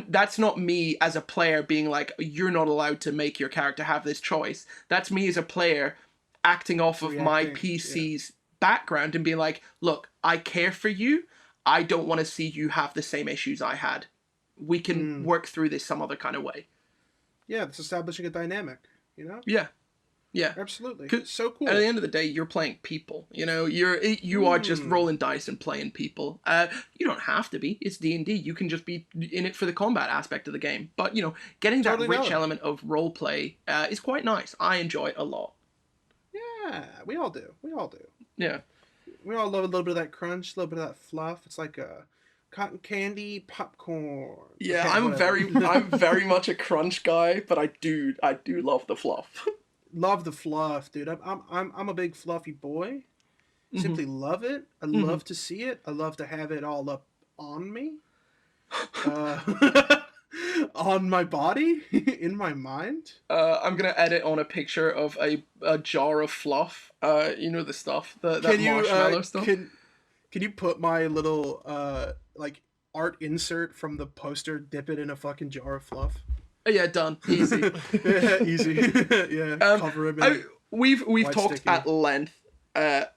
that's not me as a player being like, you're not allowed to make your character have this choice. That's me as a player acting off of my PC's background and being like, look, I care for you. I don't want to see you have the same issues I had. We can work through this some other kind of way. Yeah, it's establishing a dynamic, Yeah, absolutely. So cool. At the end of the day, you're playing people. You are just rolling dice and playing people. You don't have to be. It's D&D. You can just be in it for the combat aspect of the game. But getting that rich element of role play is quite nice. I enjoy it a lot. Yeah, we all do. Yeah. We all love a little bit of that crunch, a little bit of that fluff. It's like a cotton candy popcorn. Yeah, I'm very much a crunch guy, but I do love the fluff. Love the fluff, dude. I'm a big fluffy boy. Simply love it. I love to see it. I love to have it all up on me. On my body, in my mind. I'm gonna edit on a picture of a jar of fluff. The stuff, that marshmallow stuff. Can you put my little art insert from the poster? Dip it in a fucking jar of fluff. Yeah, done. Easy. Easy. Yeah. Cover him in we've talked sticky at length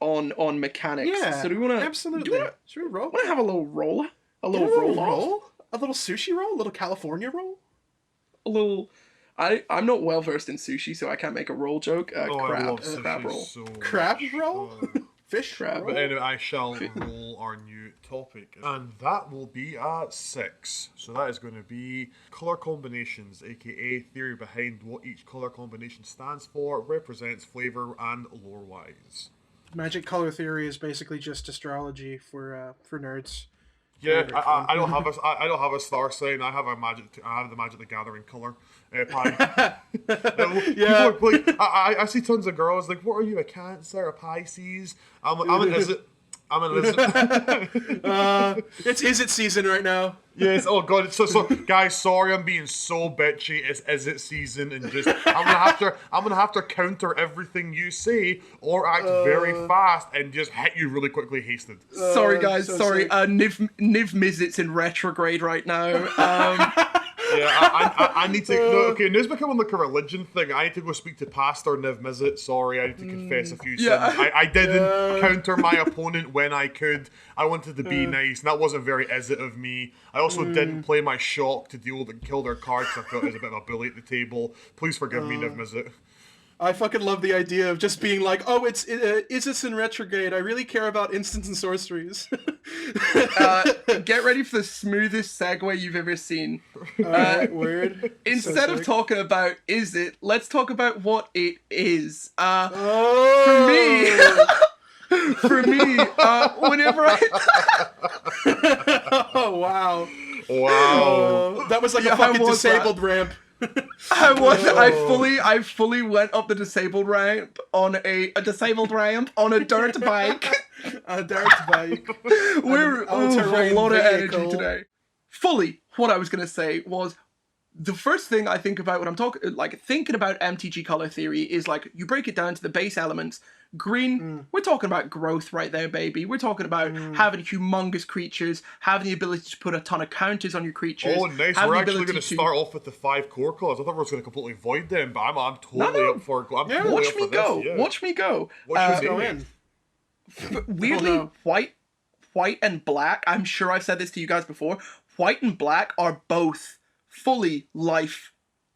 on mechanics. Yeah. So do we want to absolutely? Should we roll? Want to have a little roll? A little roll? A little sushi roll? A little California roll? A little. I'm not well versed in sushi, so I can't make a roll joke. Crab roll. Crab roll? Fish crab. But anyway, I shall roll our new topic, and that will be at 6. So that is going to be color combinations, aka theory behind what each color combination stands for, represents, flavor, and lore-wise. Magic color theory is basically just astrology for nerds. Yeah, I don't have a star sign. I have the Magic the Gathering color. Pie. Yeah. I see tons of girls like, what are you, a Cancer, a Pisces? I'm like, I'm an Elizabeth. It's Is It season right now. Yes, oh god, so guys, sorry I'm being so bitchy. It's Is It season, and just I'm gonna have to counter everything you say or act very fast and just hit you really quickly hasted. Sorry guys, so sorry. sick. Niv Mizzet's in retrograde right now. Yeah, I need to. No, okay, now's becoming like a religion thing. I need to go speak to Pastor Niv Mizzet. Sorry, I need to confess a few sins. I didn't counter my opponent when I could. I wanted to be nice, and that wasn't very is it of me. I also didn't play my shock to deal with and kill their cards. I felt I was a bit of a bully at the table. Please forgive me, Niv Mizzet. I fucking love the idea of just being like, oh, it's Isis in retrograde. I really care about instants and sorceries. Get ready for the smoothest segue you've ever seen. Word. Instead of talking about is it, let's talk about what it is. For me, whenever I... Oh, wow. Wow. That was like a fucking disabled ramp. I fully went up the disabled ramp on a disabled ramp on a dirt bike. A dirt bike. We're a lot of energy today. Fully, what I was gonna say was the first thing I think about when I'm thinking about MTG color theory is like you break it down to the base elements. Green, we're talking about growth right there, baby. We're talking about having humongous creatures, having the ability to put a ton of counters on your creatures. Oh, nice. We're actually going to start off with the 5 core colors. I thought we were going to completely void them, but I'm totally up for it. Watch me go. Watch me go. Go in. Weirdly, white and black, I'm sure I've said this to you guys before, white and black are both fully life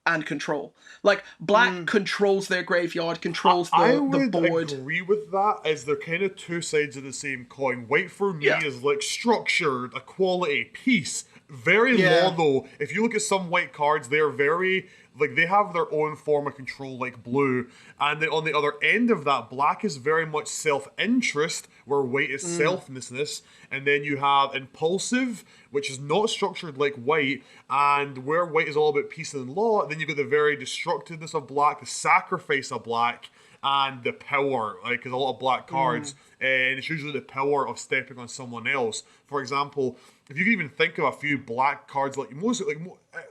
and control. Like, black controls their graveyard, controls the board. I would agree with that, as they're kind of two sides of the same coin. White for me is like structured, equality, peace. Very low though. If you look at some white cards, they're very... like, they have their own form of control, like blue. And then on the other end of that, black is very much self-interest, where white is selflessness. And then you have impulsive, which is not structured like white. And where white is all about peace and law, then you've got the very destructiveness of black, the sacrifice of black, and the power. Like, because a lot of black cards, and it's usually the power of stepping on someone else. For example... if you can even think of a few black cards,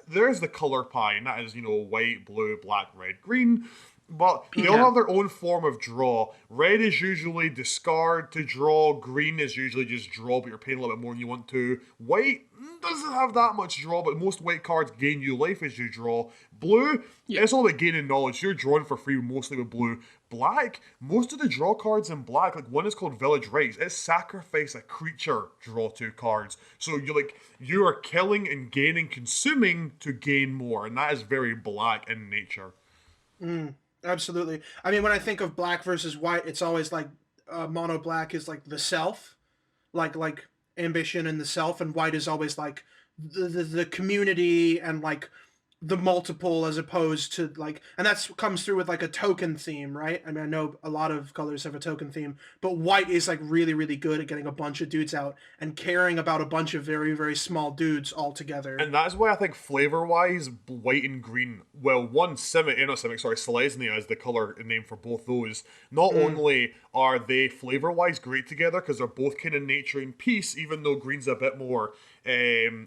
there's the color pie, and that is, white, blue, black, red, green. But they all have their own form of draw. Red is usually discard to draw. Green is usually just draw, but you're paying a little bit more than you want to. White doesn't have that much draw, but most white cards gain you life as you draw. Blue, it's all about gaining knowledge. You're drawing for free mostly with blue. Black, most of the draw cards in black, like one is called Village Rites, it's sacrifice a creature, draw 2 cards. So you are killing and gaining, consuming to gain more, and that is very black in nature. Absolutely. I mean, when I think of black versus white, it's always like mono black is like the self, like ambition and the self, and white is always like the community and like the multiple, as opposed to like, and that's comes through with like a token theme, right? I mean, I know a lot of colors have a token theme, but white is like really, really good at getting a bunch of dudes out and caring about a bunch of very, very small dudes all together. And that's why I think flavor-wise, white and green, Selesnya is the color name for both those. Not only are they flavor-wise great together, because they're both kind of nature and peace, even though green's a bit more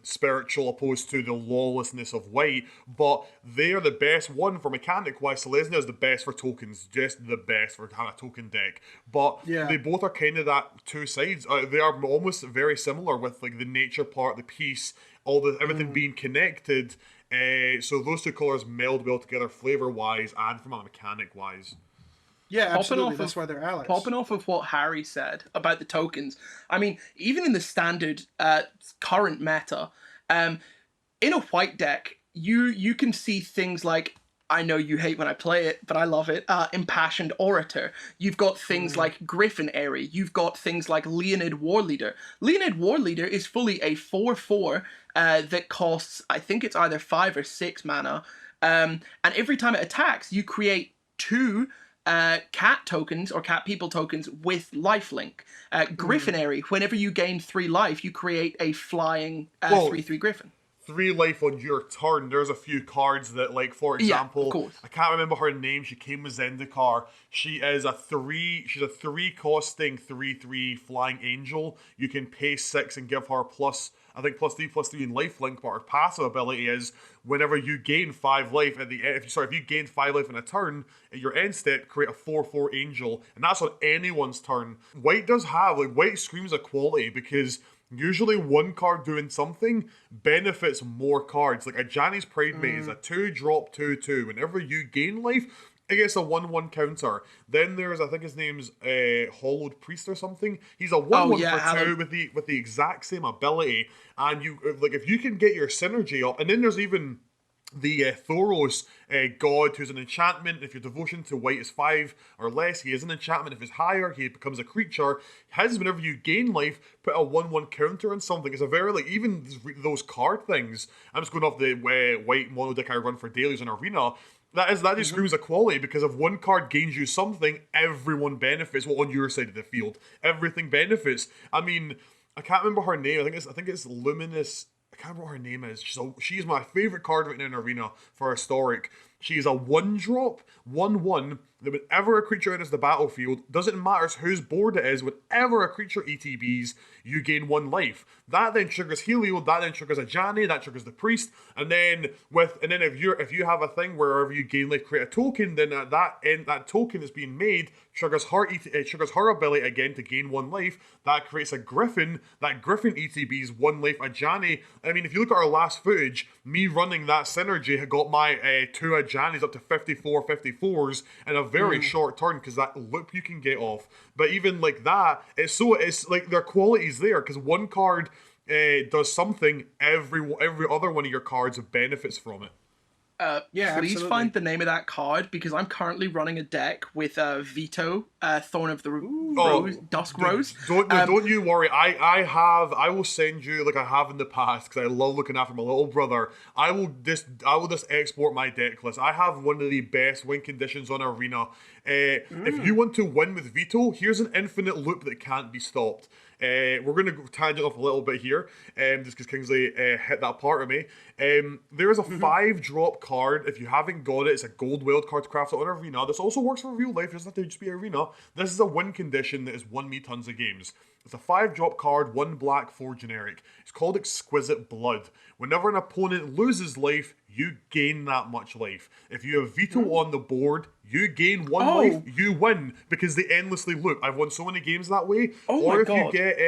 spiritual opposed to the lawlessness of white, but they are the best. One, for mechanic-wise, Selesnya is the best for tokens, just the best for having a token deck. But they both are kind of that two sides. They are almost very similar with like the nature part, the peace, everything being connected. So those two colors meld well together flavor-wise and from a mechanic-wise. Yeah, absolutely. That's why they're allies. Popping off of what Harry said about the tokens, I mean, even in the standard current meta, in a white deck, you can see things like, I know you hate when I play it, but I love it, Impassioned Orator. You've got things like Griffin Airy. You've got things like Leonid Warleader. Leonid Warleader is fully a 4/4 that costs, I think it's either 5 or 6 mana. And every time it attacks, you create 2 cat tokens or cat people tokens with lifelink. Griffin Airy, whenever you gain 3 life, you create a flying 3/3 Griffin. 3 life on your turn, there's a few cards that, like, for example, I can't remember her name. She came with Zendikar. She's a 3 costing 3/3 flying angel. You can pay 6 and give her +3/+3 in lifelink, but her passive ability is whenever you gain 5 life at the end, if you gain 5 life in a turn, at your end step, create a 4/4 angel, and that's on anyone's turn. White screams equality because usually one card doing something benefits more cards. Like Ajani's Pride Mate is a 2-drop 2/2. Whenever you gain life, it gets a 1/1 counter. Then there's, I think his name's Hollowed Priest or something. He's a 1/1 for 2 with the exact same ability. And you if you can get your synergy up, and then there's even the Thoros god, who's an enchantment. If your devotion to white is 5 or less, he is an enchantment. If it's higher, he becomes a creature. Whenever you gain life, put a 1/1 counter on something. It's a very, even those card things. I'm just going off the white mono deck I run for dailies in Arena. That just screams equality, because if one card gains you something, everyone benefits. Well, on your side of the field, everything benefits. I mean, I can't remember her name. I think it's Luminous. I can't remember what her name is. She's my favorite card right now in Arena for Historic. She's a 1-drop, 1/1, that whenever a creature enters the battlefield, doesn't matter whose board it is, whenever a creature ETBs, you gain 1 life. That then triggers Helio, that then triggers Ajani, that triggers the Priest, and then if you have a thing wherever you gain life, create a token, then that token that's being made triggers her ability again to gain 1 life. That creates a Griffin. That Griffin ETBs 1 life. Ajani. I mean, if you look at our last footage, me running that synergy had got my 2 Ajanis up to 54/54s in a very short turn, because that loop you can get off. But even like that, it's like their quality's there, because one card does something, every other one of your cards benefits from it. Please absolutely. Find the name of that card, because I'm currently running a deck with Veto, Thorn of the Rose, Dusk Rose. Don't you worry. I will send you, like I have in the past, because I love looking after my little brother. I will just export my deck list. I have one of the best win conditions on Arena. If you want to win with Veto, here's an infinite loop that can't be stopped. We're going to tangent off a little bit here, just because Kingsley hit that part of me. There is a 5-drop card. If you haven't got it, it's a gold wild card to craft it on Arena. This also works for real life. It doesn't have to just be Arena. This is a win condition that has won me tons of games. It's a 5-drop card, 1 black, 4 generic. It's called Exquisite Blood. Whenever an opponent loses life, you gain that much life. If you have Veto on the board, you gain 1 life, you win, because they endlessly loop. I've won so many games that way. Or if you get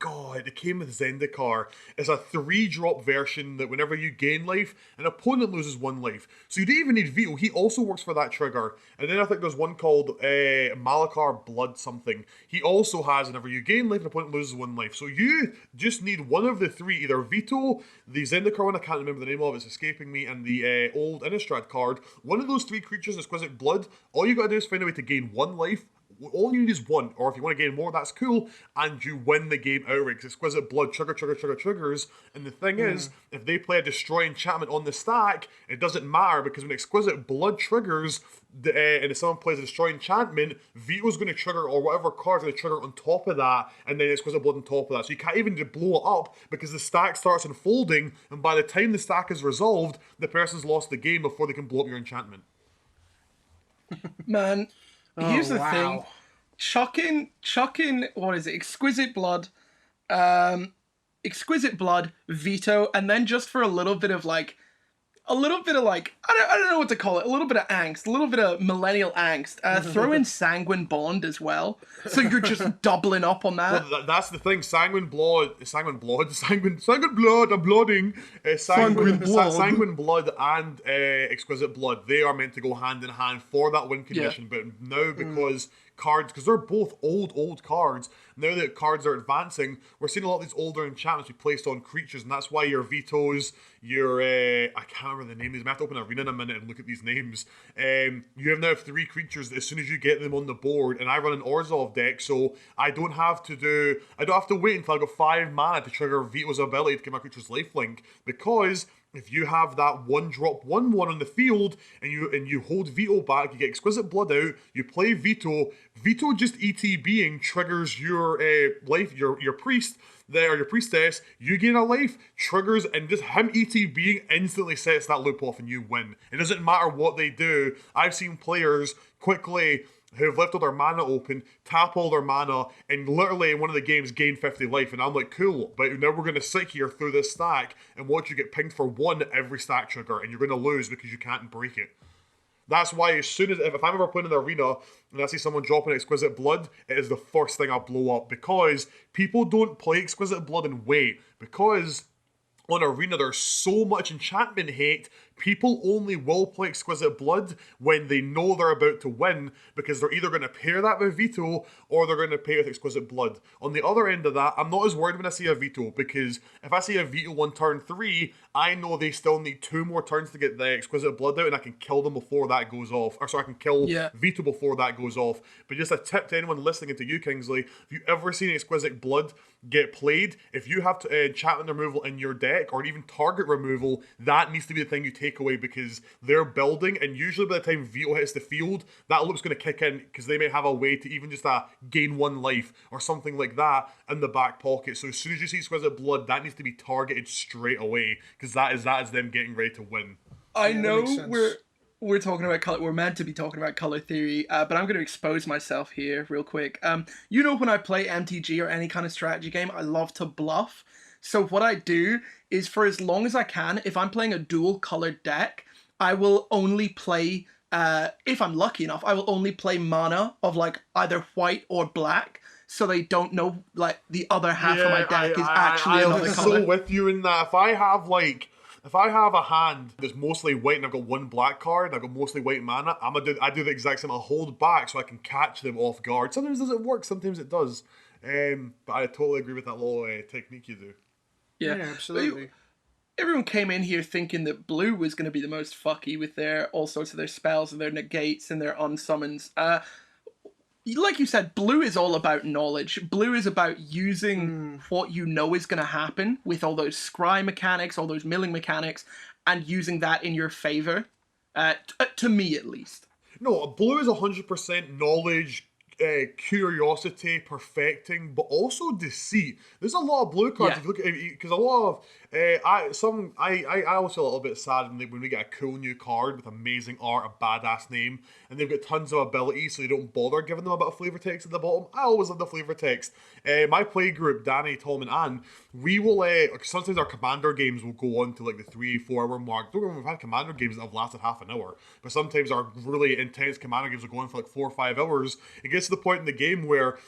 it came with Zendikar. It's a 3-drop version that whenever you gain life, an opponent loses 1 life. So you don't even need Veto. He also works for that trigger. And then I think there's one called Malakar Blood something. He also has, whenever you gain life, an opponent loses 1 life. So you just need one of the 3, either Veto, the Zendikar one, I can't remember the name of, it's escaping me, and the old Innistrad card. One of those 3 creatures, Exquisite Blood, all you gotta do is find a way to gain 1 life. All you need is 1, or if you want to gain more, that's cool, and you win the game outright, because Exquisite Blood triggers, and the thing is, if they play a Destroy enchantment on the stack, it doesn't matter, because when Exquisite Blood triggers, and if someone plays a Destroy enchantment, Veto's going to trigger, or whatever card's going to trigger on top of that, and then Exquisite Blood on top of that, so you can't even blow it up, because the stack starts unfolding, and by the time the stack is resolved, the person's lost the game before they can blow up your enchantment. Man... Here's the thing, chucking, what is it, Exquisite Blood, Veto, and then just for a little bit of like, I don't know what to call it, a little bit of angst, a little bit of millennial angst, throw in Sanguine Bond as well, so you're just doubling up on that. Well, that's the thing, Sanguine Blood, I'm blooding, Sanguine Blood and Exquisite Blood, they are meant to go hand in hand for that win condition, but now because cards, because they're both old cards, now that cards are advancing, we're seeing a lot of these older enchantments be placed on creatures, and that's why your Vetoes, your, I can't remember the name, I have to open Arena in a minute and look at these names. You have now 3 creatures that as soon as you get them on the board, and I run an Orzhov deck, so I don't have to wait until I got 5 mana to trigger Veto's ability to give my creatures lifelink, because if you have that 1-drop 1/1 on the field and you hold Veto back, you get Exquisite Blood out, you play Veto. Veto just ETBing triggers your life, your priest there, your priestess. You gain a life, triggers, and just him ETBing instantly sets that loop off, and you win. It doesn't matter what they do. I've seen players quickly who have left all their mana open, tap all their mana, and literally in one of the games gain 50 life. And I'm like, cool, but now we're going to sit here through this stack and watch you get pinged for 1 every stack trigger, and you're going to lose because you can't break it. That's why as soon as, if I'm ever playing in the arena and I see someone dropping Exquisite Blood, it is the first thing I blow up, because people don't play Exquisite Blood and wait, because on Arena, there's so much enchantment hate. People only will play Exquisite Blood when they know they're about to win, because they're either going to pair that with Veto or they're going to pair with Exquisite Blood. On the other end of that, I'm not as worried when I see a Veto, because if I see a Veto on turn 3, I know they still need 2 more turns to get the Exquisite Blood out, and I can kill them before that goes off. Or so I can kill Veto before that goes off. But just a tip to anyone listening, and to you, Kingsley, if you've ever seen Exquisite Blood get played, if you have to enchantment removal in your deck, or even target removal, that needs to be the thing you take away, because they're building, and usually by the time Veto hits the field, that loop's going to kick in, because they may have a way to even just gain 1 life or something like that in the back pocket. So as soon as you see Exquisite Blood, that needs to be targeted straight away, because that is them getting ready to win. I know we're talking about color. We're meant to be talking about color theory, but I'm going to expose myself here real quick. You know, when I play MTG or any kind of strategy game, I love to bluff. So what I do is, for as long as I can, if I'm playing a dual colored deck, I will only play, if I'm lucky enough, I will only play mana of like either white or black, so they don't know like the other half of my deck is actually another color. I'm so with you in that. If I have a hand that's mostly white and I've got 1 black card, I've got mostly white mana, I do the exact same. I'll hold back so I can catch them off guard. Sometimes it doesn't work, sometimes it does. But I totally agree with that little technique you do. Yeah, absolutely. Everyone came in here thinking that blue was going to be the most fucky with all sorts of their spells and their negates and their unsummons. Like you said, blue is all about knowledge. Blue is about using what you know is going to happen with all those scry mechanics, all those milling mechanics, and using that in your favor. To me, at least. No, blue is 100% knowledge, curiosity, perfecting, but also deceit. There's a lot of blue cards. If you look at it, because a lot of I also feel a little bit sad when we get a cool new card with amazing art, a badass name, and they've got tons of abilities, so you don't bother giving them a bit of flavor text at the bottom. I always love the flavor text. My play group, Danny, Tom, and Anne, we will sometimes our commander games will go on to like the 3-4 hour mark. Don't get me wrong, we've had commander games that have lasted half an hour, but sometimes our really intense commander games will go on for like 4 or 5 hours. It gets to the point in the game where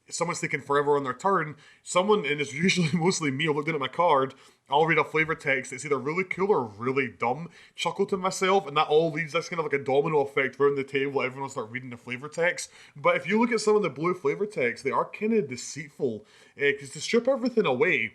someone's taking forever on their turn. Someone, and it's usually mostly me, looking at my card, I'll read a flavor text that's either really cool or really dumb, chuckle to myself, and that all leads this kind of like a domino effect around the table. Everyone will start reading the flavor text. But if you look at some of the blue flavor texts, they are kind of deceitful, because to strip everything away,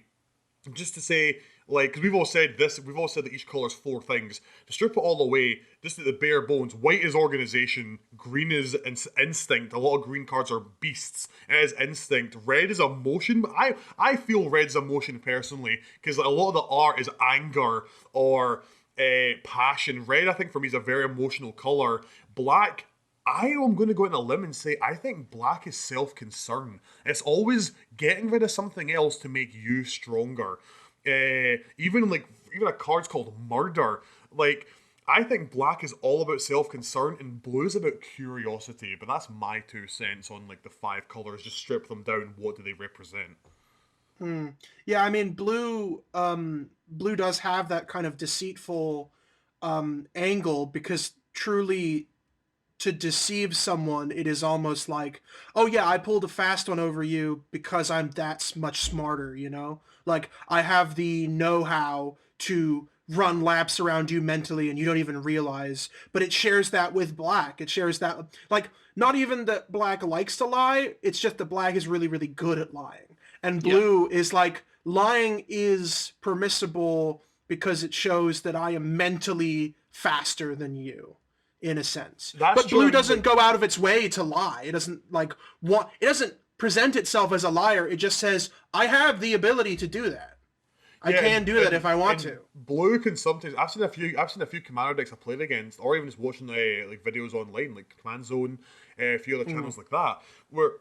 just to say, like, because we've all said that each color is 4 things. To strip it all away, just at the bare bones, white is organization, green is instinct. A lot of green cards are beasts. It is instinct. Red is emotion, but I feel red's emotion personally, because a lot of the art is anger or passion. Red, I think, for me, is a very emotional color. Black, I am going to go on a limb and say I think black is self-concern. It's always getting rid of something else to make you stronger. Even a card's called Murder. Like, I think black is all about self-concern and blue is about curiosity. But that's my 2 cents on like the 5 colors. Just strip them down. What do they represent? Yeah, I mean, blue does have that kind of deceitful angle, because truly, to deceive someone, it is almost like, oh yeah, I pulled a fast one over you because I'm that much smarter, you know? Like, I have the know-how to run laps around you mentally and you don't even realize. But it shares that with black. It shares that, like, not even that black likes to lie, it's just that black is really, really good at lying. And blue is like, lying is permissible because it shows that I am mentally faster than you, in a sense. But blue doesn't go out of its way to lie. It doesn't it doesn't present itself as a liar. It just says, I have the ability to do that. I can do that if I want to. Blue can sometimes. I've seen a few commander decks I played against, or even just watching like videos online, like Command Zone, a few other channels like that, where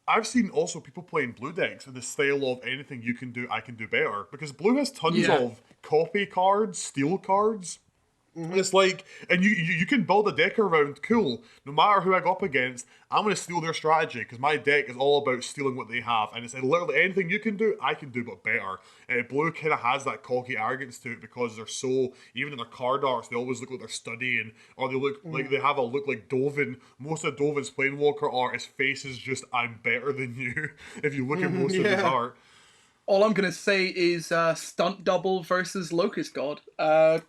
I've seen also people playing blue decks in the style of anything you can do, I can do better. Because blue has tons of copy cards, steal cards. And it's like, and you can build a deck around, cool, no matter who I go up against, I'm going to steal their strategy, because my deck is all about stealing what they have, and it's literally anything you can do, I can do, but better. Blue kind of has that cocky arrogance to it, because they're so, even in their card arts, they always look like they're studying, or they look like they have a look like Dovin. Most of Dovin's Planewalker art, his face is just, I'm better than you, if you look at most of his art. All I'm going to say is Stunt Double versus Locust God. Our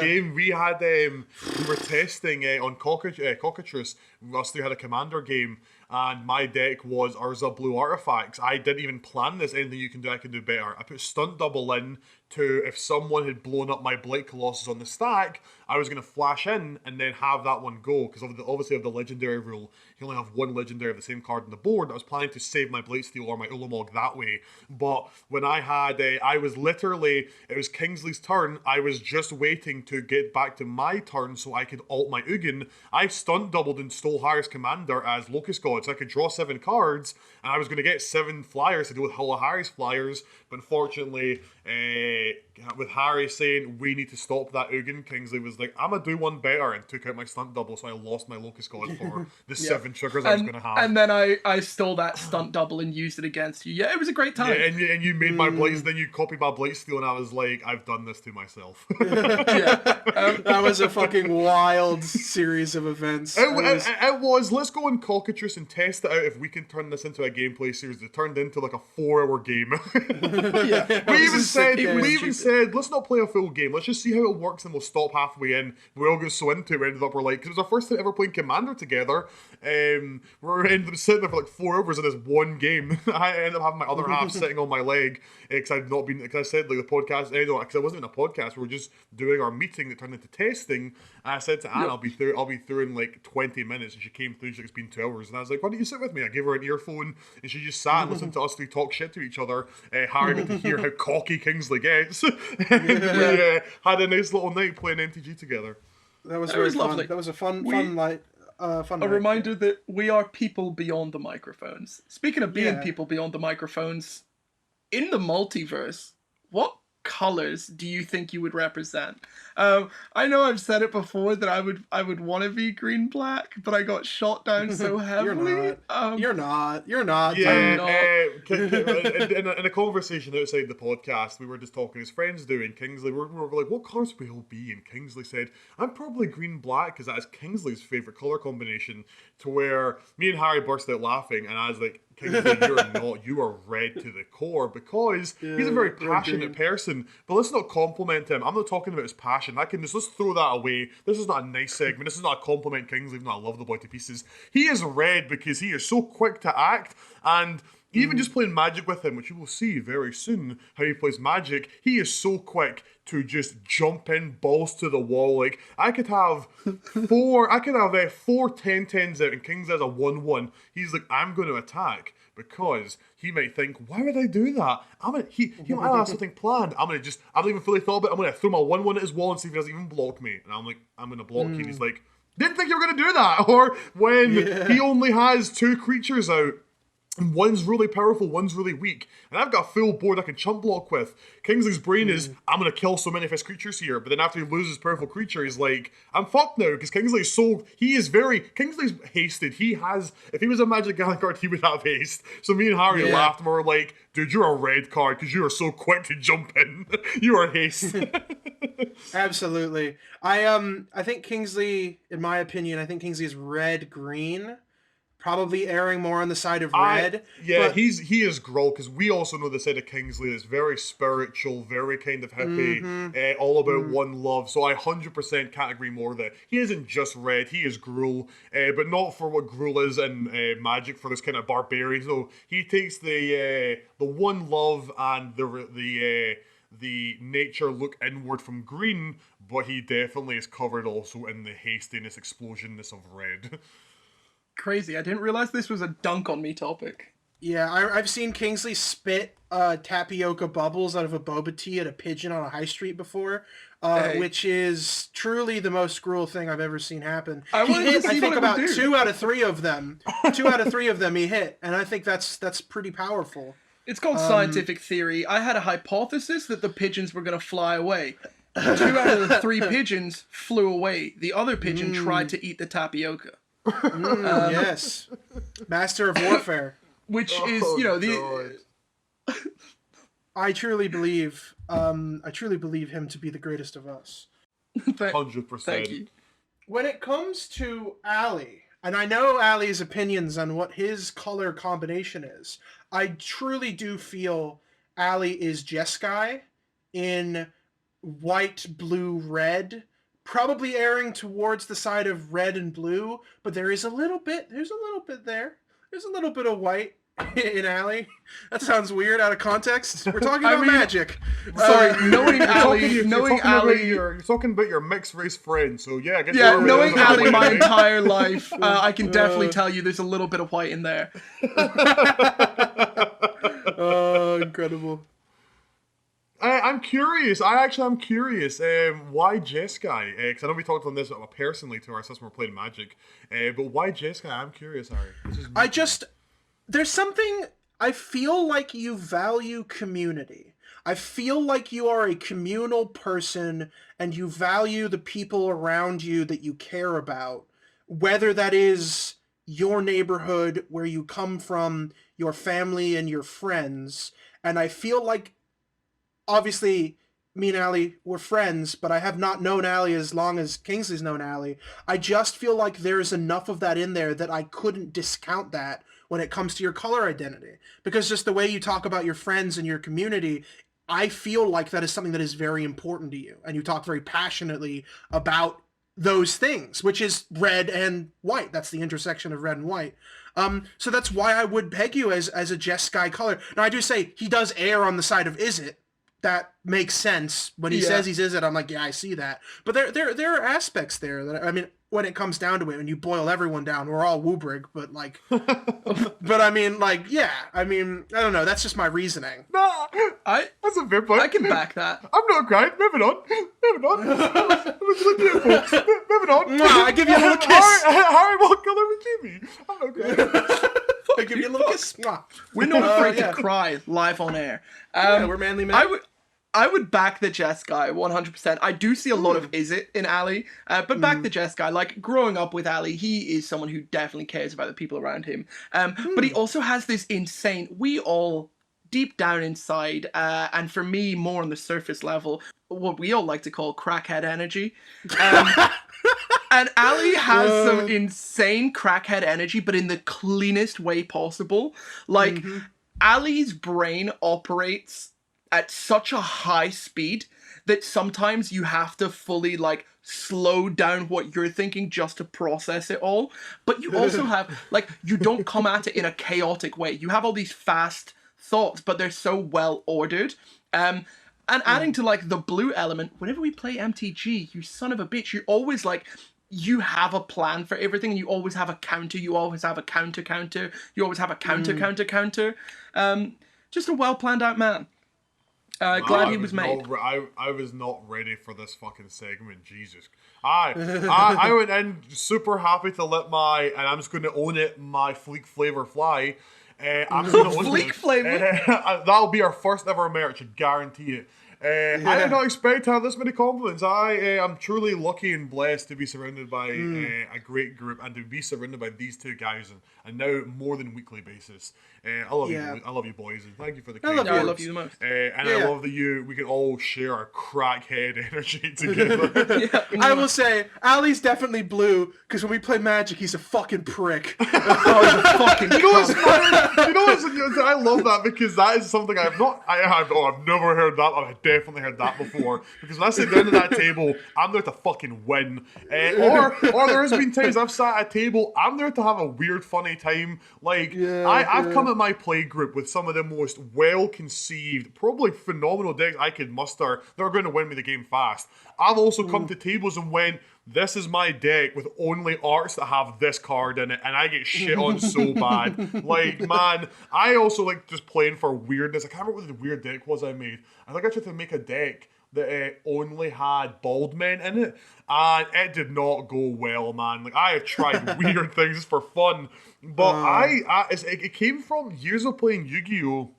game, we had, we were testing on Cockatrice, us three had a commander game, and my deck was Urza Blue Artifacts. I didn't even plan this, anything you can do, I can do better. I put Stunt Double in to, if someone had blown up my Blight Colossus on the stack, I was going to flash in and then have that one go, because obviously of the legendary rule, you only have one legendary of the same card on the board. I was planning to save my Blightsteel or my Ulamog that way, but when I had, I was literally, it was Kingsley's turn, I was just waiting to get back to my turn so I could ult my Ugin. I Stunt Doubled and stole Harry's Commander as Locust God, so I could draw 7 cards, and I was going to get 7 flyers to deal with Hull Harry's flyers, but unfortunately, with Harry saying, we need to stop that Ugin, Kingsley was like, I'm going to do one better, and took out my Stunt Double, so I lost my Locust God for the 7 triggers I was going to have. And then I stole that Stunt Double and used it against you. Yeah, it was a great time. Yeah, and you made my Blights, then you copied my Blightsteel, and I was like, I've done this to myself. That was a fucking wild series of events. It was. Let's go on Cockatrice and test it out if we can turn this into a gameplay series. It turned into like a 4-hour game. We even said, let's not play a full game. Let's just see how it works, and we'll stop halfway in. We all got so into it, we ended up, we're like, because it was our first time ever playing Commander together. We ended up sitting there for like 4 hours in this one game. I ended up having my other half sitting on my leg, because I'd not been, because I said like the podcast, because it wasn't even a podcast, we were just doing our meeting that turned into testing. And I said to Anne, I'll be through in like 20 minutes, and she came through, she's like, it's been 2 hours, and I was like, why don't you sit with me? I gave her an earphone, and she just sat and listened to us three talk shit to each other. Harry got to hear how cocky Kingsley gets, and we had a nice little night playing MTG together. That was very fun. Lovely. That was a fun night. Reminder that we are people beyond the microphones. Speaking of being people beyond the microphones, in the multiverse, what colors do you think you would represent? I know I've said it before that I would want to be green black, but I got shot down so heavily. You're not. Yeah, in a conversation outside the podcast, we were just talking as friends doing Kingsley. We were like, what colours will we be? And Kingsley said, I'm probably green black, because that is Kingsley's favourite colour combination. To where me and Harry burst out laughing, and I was like, Kingsley, you're not. You are red to the core, because he's a very passionate person. But let's not compliment him. I'm not talking about his passion. Let's throw that away. This is not a nice segment. This is not a compliment Kingsley. Even though I love the boy to pieces. He is red because he is so quick to act, and even just playing Magic with him, which you will see very soon how he plays Magic, he is so quick to just jump in, balls to the wall. Like, I could have four 10-10s out, and Kings has a 1-1. He's like, I'm going to attack, because he might think, why would I do that? He might have something planned. I'm not even fully thought about it. I'm going to throw my 1-1 at his wall and see if he doesn't even block me. And I'm like, I'm going to block you. And he's like, didn't think you were going to do that. Or when he only has 2 creatures out, and one's really powerful, one's really weak. And I've got a full board I can chump block with. Kingsley's brain is, I'm going to kill so many of his creatures here. But then after he loses powerful creature, he's like, I'm fucked now. Because Kingsley's hasted. If he was a Magic Gathering card, he would have haste. So me and Harry laughed, and we were like, dude, you're a red card because you are so quick to jump in. You are haste. Absolutely. I think Kingsley, in my opinion, Kingsley is red-green. Probably erring more on the side of red. He is Gruul, because we also know the side of Kingsley is very spiritual, very kind of hippie, all about one love. So I 100% can't agree more that he isn't just red, he is Gruul, but not for what Gruul is in Magic, for this kind of barbarian. No, he takes the one love and the nature look inward from green, but he definitely is covered also in the hastiness, explosionness of red. Crazy. I didn't realize this was a dunk on me topic. Yeah, I've seen Kingsley spit tapioca bubbles out of a boba tea at a pigeon on a high street before, which is truly the most cruel thing I've ever seen happen. He hit, I think, about 2 out of 3 of them. 2 out of 3 of them he hit, and I think that's pretty powerful. It's called scientific theory. I had a hypothesis that the pigeons were going to fly away. 2 out of the 3 pigeons flew away. The other pigeon tried to eat the tapioca. Yes. Master of warfare. Which is, the... I truly believe him to be the greatest of us. 100%. Thank you. When it comes to Ali, and I know Ali's opinions on what his color combination is, I truly do feel Ali is Jeskai in white, blue, red, probably erring towards the side of red and blue, but there's a little bit there. There's a little bit of white in Ali. That sounds weird out of context. We're talking about magic. Sorry, knowing Ali, you're talking about your mixed race friend. So yeah, I guess knowing Ali my entire life, I can definitely tell you there's a little bit of white in there. Oh, incredible. I'm curious. I'm curious. Why Jeskai? Because I know we talked on this personally to ourselves when we're playing Magic. But why Jeskai? I'm curious, Harry. There's something. I feel like you value community. I feel like you are a communal person and you value the people around you that you care about. Whether that is your neighborhood, where you come from, your family, and your friends. And I feel like, obviously, me and Ali were friends, but I have not known Ali as long as Kingsley's known Ali. I just feel like there's enough of that in there that I couldn't discount that when it comes to your color identity. Because just the way you talk about your friends and your community, I feel like that is something that is very important to you. And you talk very passionately about those things, which is red and white. That's the intersection of red and white. So that's why I would peg you as a Jeskai color. Now, I do say he does err on the side of is it. That makes sense. When he says he's it, I'm like, yeah, I see that. But there are aspects there that, I mean, when it comes down to it, when you boil everyone down, we're all Woobrig, but like, but I mean, like, yeah, I mean, I don't know. That's just my reasoning. Nah, that's a fair point. I can back that. I'm not crying. Moving on. Moving on. I give you a little kiss. Harry, what color would you be? I'm not crying. I give you a little kiss. We're not afraid to cry live on air. We're manly men. I would back the Jeskai 100%. I do see a lot of is it in Ali, but back the Jeskai. Like, growing up with Ali, he is someone who definitely cares about the people around him. But he also has this insane, we all, deep down inside, and for me, more on the surface level, what we all like to call crackhead energy. And Ali has some insane crackhead energy, but in the cleanest way possible. Like, Ali's brain operates at such a high speed that sometimes you have to fully, like, slow down what you're thinking just to process it all. But you also have, like, you don't come at it in a chaotic way. You have all these fast thoughts, but they're so well ordered. And adding to, like, the blue element, whenever we play MTG, you son of a bitch, you always, like, you have a plan for everything, and you always have a counter, you always have a counter, you always have a counter. Just a well-planned out man. Glad he was made. I was not ready for this fucking segment. Jesus. I went in super happy to let and I'm just going to own it, my Fleek flavor fly. I'm going to own Fleek flavor? That'll be our first ever merch, I guarantee it. I did not expect to have this many compliments. I am truly lucky and blessed to be surrounded by a great group and to be surrounded by these two guys and now more than weekly basis. I love you. I love you, boys, and thank you for the. I love you the most. And I love that we can all share our crackhead energy together. I will say, Ali's definitely blue because when we play Magic, he's a fucking prick. You know what's funny? You know what's? I love that because that is something I've never heard that. I've definitely heard that before. Because when I sit down at that table, I'm there to fucking win. Or there has been times I've sat at a table, I'm there to have a weird, funny time. Like I've come at my play group with some of the most well-conceived, probably phenomenal decks I could muster that are going to win me the game fast. I've also come to tables and went, this is my deck with only arts that have this card in it, and I get shit on so bad. Like, man, I also like just playing for weirdness. I can't remember what the weird deck was I made. I think I tried to make a deck that only had bald men in it, and it did not go well, man. Like, I have tried weird things for fun, but it came from years of playing Yu-Gi-Oh!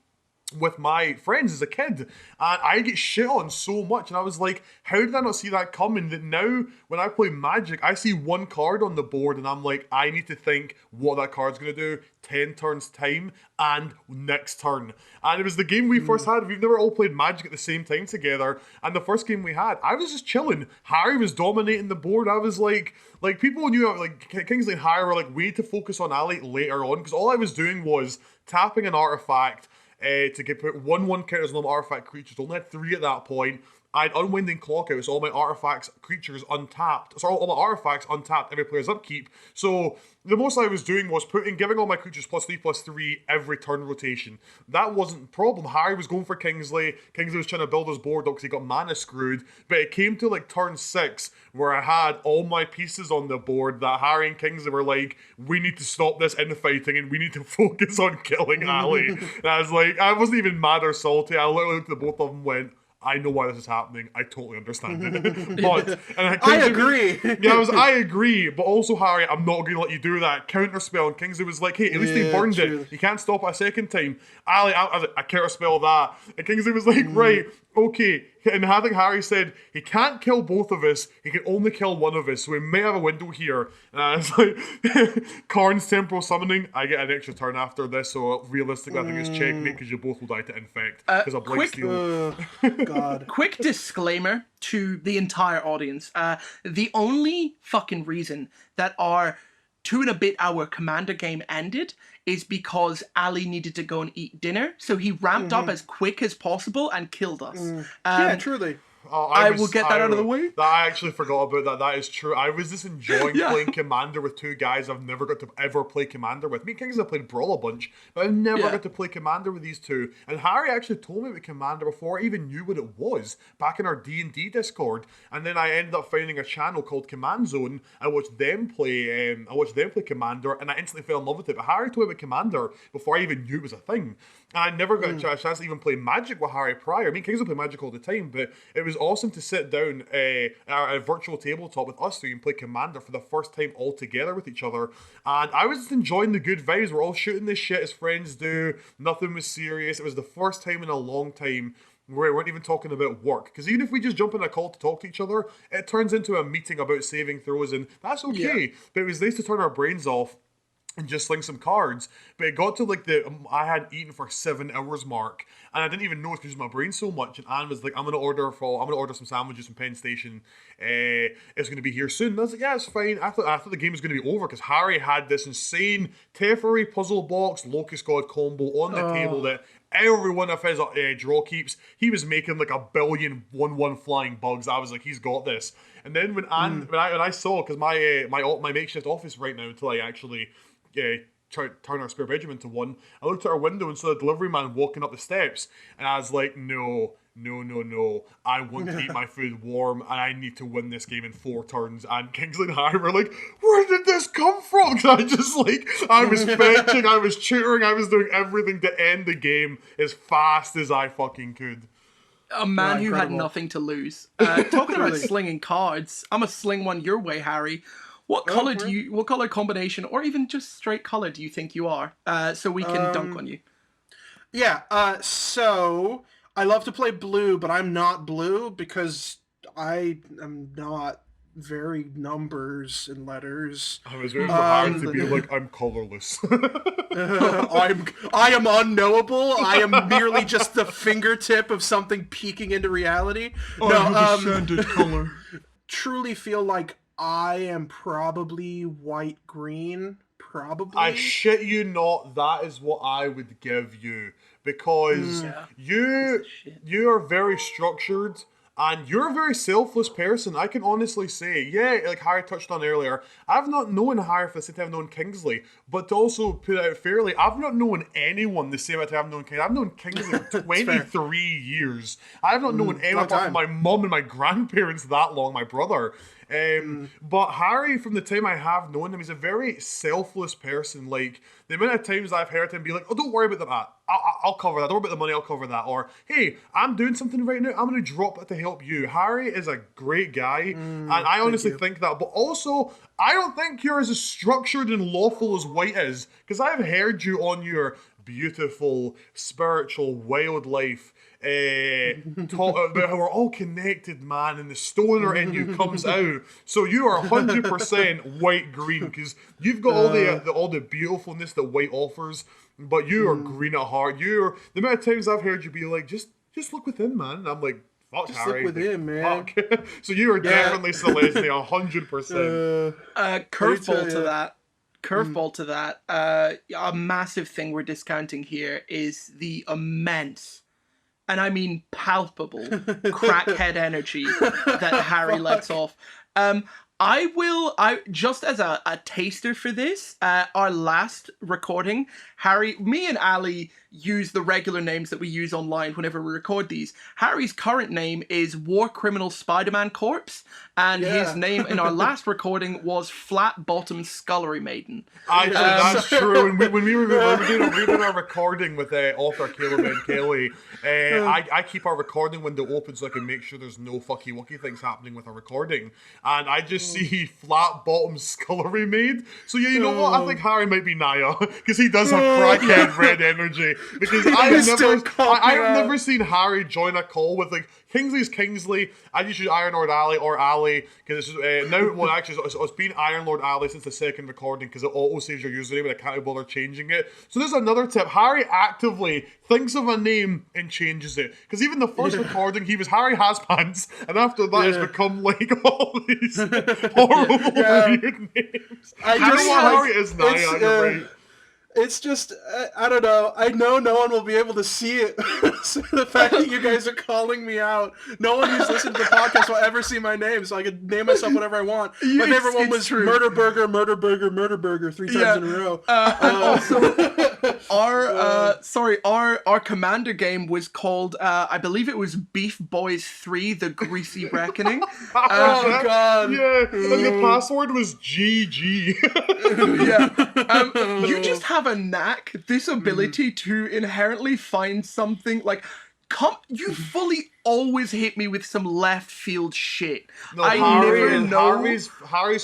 With my friends as a kid, and I get shit on so much, and I was like, how did I not see that coming? That now when I play Magic, I see one card on the board and I'm like, I need to think what that card's gonna do 10 turns time and next turn. And it was the game we first had. We've never all played Magic at the same time together, and the first game we had, I was just chilling. Harry was dominating the board. I was like people knew, like, Kingsley and Harry were like, we need to focus on Ali later on, because all I was doing was tapping an artifact to get put 1/1 counters on all my artifact creatures. Only had 3 at that point. I had Unwinding Clock out, so all my artifacts, creatures untapped. So all my artifacts untapped every player's upkeep. So the most I was doing was giving all my creatures +3/+3 every turn rotation. That wasn't the problem. Harry was going for Kingsley. Kingsley was trying to build his board up because he got mana screwed. But it came to like turn 6 where I had all my pieces on the board that Harry and Kingsley were like, we need to stop this infighting and we need to focus on killing Ali. And I was like, I wasn't even mad or salty. I literally looked at the both of them and went, I know why this is happening. I totally understand it. But I agree. I agree. But also, Harry, I'm not going to let you do that. Counterspell. And Kingsley was like, hey, at least they burned it. You can't stop it a second time. Ali, I counterspell that. And Kingsley was like, right, okay. And I think Harry said, he can't kill both of us. He can only kill one of us. So we may have a window here. And I was like, Karn's Temporal Summoning. I get an extra turn after this. So realistically, I think it's checkmate because you both will die to infect. Because of Blight Steal. God. Quick disclaimer to the entire audience. The only fucking reason that our 2.5 hour commander game ended is because Ali needed to go and eat dinner, so he ramped up as quick as possible and killed us. Yeah, truly. I will get that out of the way. I actually forgot about that. That is true. I was just enjoying playing Commander with 2 guys I've never got to ever play Commander with. Me and Kingsley have played Brawl a bunch, but I never got to play Commander with these 2. And Harry actually told me about Commander before I even knew what it was, back in our D&D Discord. And then I ended up finding a channel called Command Zone. I watched them play Commander, and I instantly fell in love with it. But Harry told me about Commander before I even knew it was a thing. And I never got a chance to even play Magic with Harry prior. I mean, Kingsley play Magic all the time, but it was awesome to sit down at a virtual tabletop with us 3 and play Commander for the first time all together with each other. And I was just enjoying the good vibes. We're all shooting this shit as friends do. Nothing was serious. It was the first time in a long time where we weren't even talking about work. Because even if we just jump in a call to talk to each other, it turns into a meeting about saving throws, and that's okay. But it was nice to turn our brains off and just sling some cards. But it got to like I had eaten for 7 hours mark, and I didn't even know it because my brain so much. And Anne was like, I'm gonna order some sandwiches from Penn Station. It's gonna be here soon. And I was like, yeah, it's fine. I thought the game was gonna be over because Harry had this insane Teferi puzzle box Locust God combo on the table that every one of his draw keeps, he was making like 1 billion 1/1 flying bugs. I was like, he's got this. And then when I saw, because my makeshift office right now until I actually try to turn our spare bedroom into one, I looked at our window and saw the delivery man walking up the steps, and I was like, no, I want to eat my food warm, and I need to win this game in 4 turns. And Kingsley and Harry were like, where did this come from? Because I was fetching, I was tutoring, I was doing everything to end the game as fast as I fucking could. A man who had nothing to lose. Talking about slinging cards, I'm gonna sling one your way, Harry. What color combination, or even just straight color, do you think you are? So we can dunk on you. Yeah, so I love to play blue, but I'm not blue because I am not very numbers and letters. I was waiting for Harry to be like, I'm colorless. I am unknowable. I am merely just the fingertip of something peeking into reality. Sanded color. Truly feel like I am probably white-green, probably. I shit you not, that is what I would give you. Because you are very structured, and you're a very selfless person. I can honestly say, like Harry touched on earlier, I've not known Harry for the same time I've known Kingsley. But to also put it out fairly, I've not known anyone the same time I've known Kingsley. I've known Kingsley for 23 years. I've not known anyone apart from my mum and my grandparents that long, my brother. But Harry, from the time I have known him, he's a very selfless person. Like, the amount of times I've heard him be like, oh, don't worry about that. I'll cover that. Don't worry about the money, I'll cover that. Or, hey, I'm doing something right now. I'm going to drop it to help you. Harry is a great guy. And I honestly think that. But also, I don't think you're as structured and lawful as White is. Because I've heard you on your beautiful, spiritual, wild life talk about how we're all connected, man, and the stoner in you comes out. So you are 100% White green, because you've got all the beautifulness that White offers, but you are green at heart. The amount of times I've heard you be like, just look within, man. And I'm like, fuck, just Harry. look within, man. Fuck. So you are definitely Selesnya, 100%. Curveball to that. A massive thing we're discounting here is the immense, and I mean palpable, crackhead energy that Harry lets off. I just as a taster for this, our last recording, me and Ali use the regular names that we use online whenever we record these. Harry's current name is War Criminal Spider-Man Corpse, and his name in our last recording was Flat Bottom Scullery Maiden. That's true. When we were doing our recording with author Caleb and Kelly, I keep our recording window open so I can make sure there's no fucky wucky things happening with our recording, and I just see Flat Bottom Scullery Maid. So yeah, you know what? I think Harry might be Naya, because he does have crackhead red energy. Because I've never seen Harry join a call with like Kingsley's Kingsley. I just use Iron Lord Ali or Ali, because it's been Iron Lord Ali since the second recording, because it auto saves your username and I can't bother changing it. So there's another tip. Harry actively thinks of a name and changes it, because even the first recording he was Harry Has Pants, and after that it's become like all these horrible weird names. Harry is Naya. You're right. It's just, I don't know. I know no one will be able to see it. So the fact that you guys are calling me out, no one who's listened to the podcast will ever see my name, so I could name myself whatever I want. My favorite one was Murder Burger, 3 times in a row. Also, our commander game was called, I believe it was Beef Boys 3, The Greasy Reckoning. Oh, God. Yeah, and the password was GG. You just have a knack, this ability to inherently find something like you fully always hit me with some left field shit. No, Harry's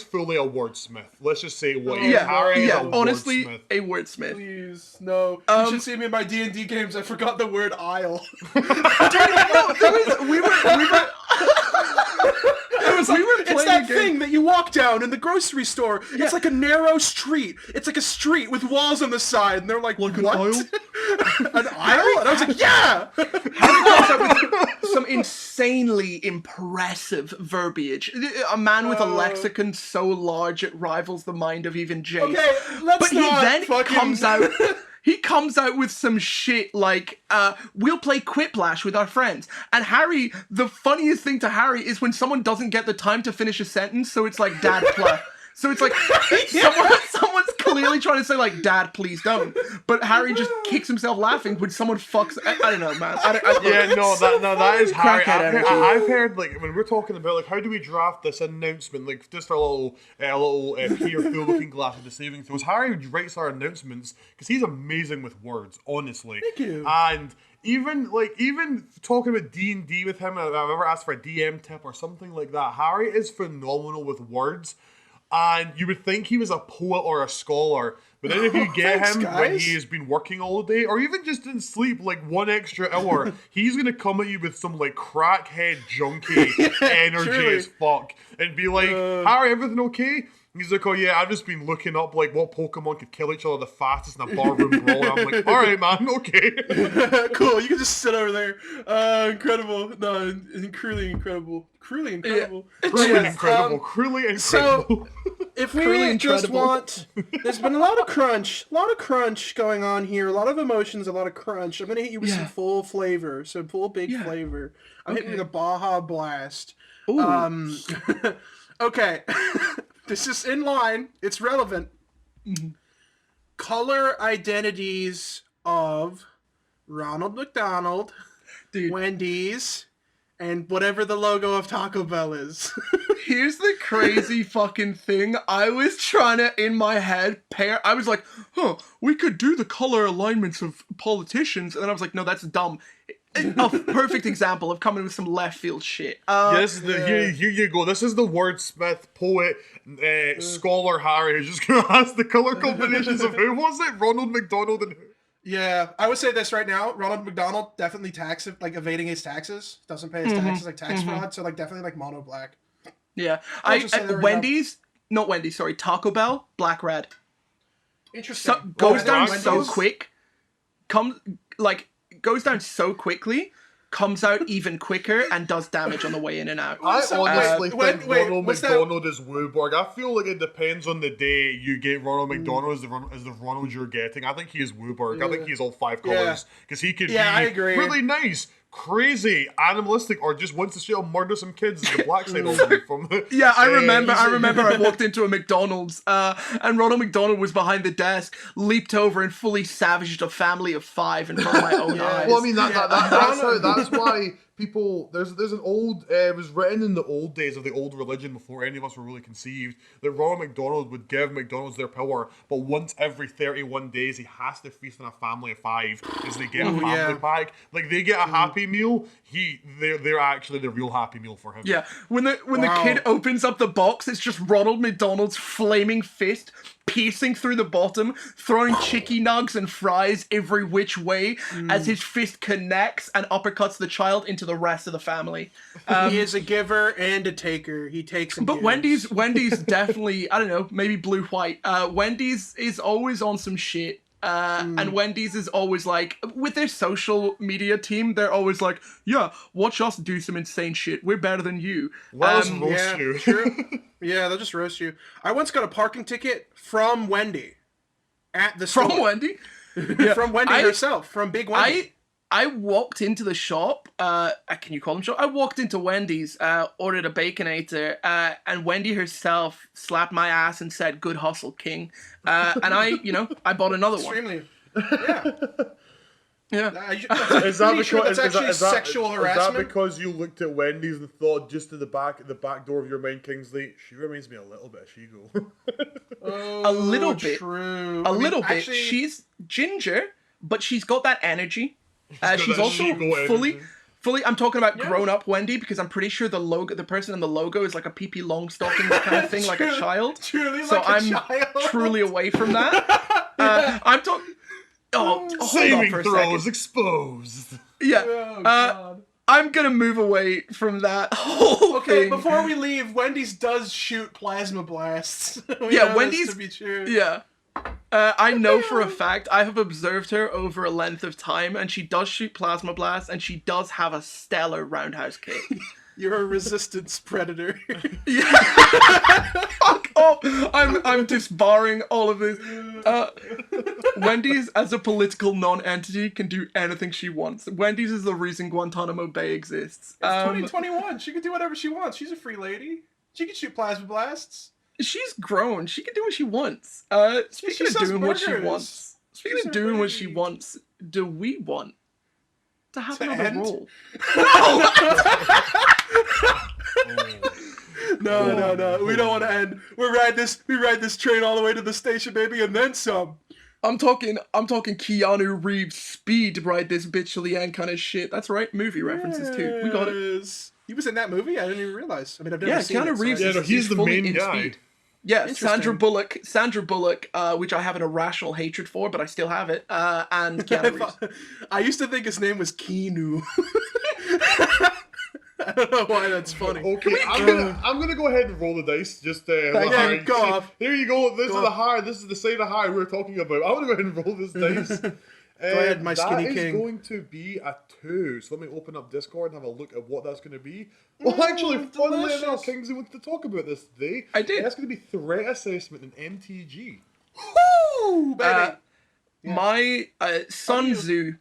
fully a wordsmith. Let's just say what he is. Harry is honestly wordsmith. A wordsmith. Please, no. You should see me in my D&D games. I forgot the word aisle. It's that thing that you walk down in the grocery store. Yeah. It's like a narrow street. It's like a street with walls on the side, and they're like what? An aisle? An aisle? And I was like, yeah! Harry comes up with some insanely impressive verbiage. A man with a lexicon so large it rivals the mind of even Jace. Okay, let's He comes out with some shit like, we'll play Quiplash with our friends. And Harry, the funniest thing to Harry is when someone doesn't get the time to finish a sentence, so it's like, Dad, play. So it's like, someone's clearly trying to say like, Dad, please don't. But Harry just kicks himself laughing when someone fucks, I don't know, man. That is Harry. Crackhead I've heard, like, when we're talking about, like, how do we draft this announcement, like, just a little peer full looking glass of the saving throws. Harry writes our announcements, because he's amazing with words, honestly. Thank you. And even talking about D&D with him, I've ever asked for a DM tip or something like that. Harry is phenomenal with words. And you would think he was a poet or a scholar, but then if you get him when he has been working all day, or even just didn't sleep like 1 extra hour, he's gonna come at you with some like crackhead junkie energy as fuck, and be like, Harry, everything okay? He's like, oh yeah, I've just been looking up like what Pokemon could kill each other the fastest in a barroom brawl. And I'm like, all right, man, okay. Cool, you can just sit over there. Incredible. No, cruelly incredible. Cruelly incredible. So, if we just want... There's been a lot of crunch going on here, a lot of emotions, a lot of crunch. I'm going to hit you with some full flavor, some full big flavor. I'm hitting with a Baja Blast. Ooh. Okay. This is in line. It's relevant. Mm-hmm. Color identities of Ronald McDonald, Wendy's, and whatever the logo of Taco Bell is. Here's the crazy fucking thing. I was trying to, in my head, I was like, we could do the color alignments of politicians. And then I was like, no, that's dumb. A perfect example of coming with some left field shit. Here you go. This is the wordsmith, poet, scholar Harry who's just going to ask the color combinations of who was it? Ronald McDonald and who? Yeah, I would say this right now. Ronald McDonald definitely evading his taxes. Doesn't pay his taxes, like tax fraud. So definitely mono black. Yeah, Taco Bell, black red. Interesting. Goes down so quick. Goes down so quickly, comes out even quicker, and does damage on the way in and out. I honestly think Ronald McDonald is Wooborg. I feel like it depends on the day you get Ronald McDonald as the Ronald you're getting. I think he is Wooborg. I think he's all 5 colors. Because he could be really nice, crazy, animalistic, or just wants to straight up murder some kids in the black side of him from the, I remember I walked into a McDonald's and Ronald McDonald was behind the desk, leaped over and fully savaged a family of 5 in front of my own eyes. Well, I mean that's why people there's an old it was written in the old days of the old religion before any of us were really conceived that Ronald McDonald would give McDonald's their power, but once every 31 days he has to feast on a family of 5 because they get a family pack. Like they get a happy meal, they're actually the real happy meal for him. Yeah. When the kid opens up the box, it's just Ronald McDonald's flaming fist piercing through the bottom, throwing chicky nugs and fries every which way as his fist connects and uppercuts the child into the rest of the family. He is a giver and a taker. He takes and But gives. Wendy's definitely, I don't know, maybe blue-white. Wendy's is always on some shit. And Wendy's is always like, with their social media team, they're always like, yeah, watch us do some insane shit. We're better than you. Roast you. True. Yeah, they'll just roast you. I once got a parking ticket from Wendy at the store. From Wendy? Yeah. From Wendy herself, from Big Wendy. I walked into the shop, can you call them shop? I walked into Wendy's, ordered a Baconator, and Wendy herself slapped my ass and said, good hustle, king. And I bought another one. Yeah. Is that sexual harassment? Is that because you looked at Wendy's and thought just to the back door of your mind, Kingsley, she reminds me a little bit of Shigo. Oh, a little bit. True. A little bit. She's ginger, but she's got that energy. She's also fully. I'm talking about grown-up Wendy because I'm pretty sure the person in the logo is like a Pee-Pee Longstocking kind of thing, like a child. I'm truly away from that. I'm talking. Saving throws exposed. Yeah. I'm gonna move away from that whole thing. Before we leave, Wendy's does shoot plasma blasts. Wendy's to be true. Yeah. I know for a fact, I have observed her over a length of time, and she does shoot plasma blasts, and she does have a stellar roundhouse kick. You're a resistance predator. Yeah. Fuck off. I'm disbarring all of this. Wendy's, as a political non-entity, can do anything she wants. Wendy's is the reason Guantanamo Bay exists. It's 2021. She can do whatever she wants. She's a free lady. She can shoot plasma blasts. She's grown. She can do what she wants. Speaking of doing what she wants. Speaking of doing what she wants, do we want to have another role? No. We don't want to end. We ride this train all the way to the station, baby, and then some. I'm talking Keanu Reeves speed to ride this bitch to the end kind of shit. That's right, movie references too. We got it. He was in that movie? I didn't even realize. I mean, I've never seen Keanu Reeves. He's the main guy. Speed. Yeah, Sandra Bullock, which I have an irrational hatred for, but I still have it. And Keanu Reeves. I used to think his name was Keanu. I don't know why that's funny. Okay, I'm gonna go ahead and roll the dice. Just go off. There you go. This is the high. This is the side of high we were talking about. I'm gonna go ahead and roll this dice. Go ahead, my skinny king. That is going to be a 2. So let me open up Discord and have a look at what that's going to be. Well, actually, funnily enough, Kingsley wanted to talk about this today. I did. That's going to be threat assessment in MTG. Woo, baby! My Sun Tzu,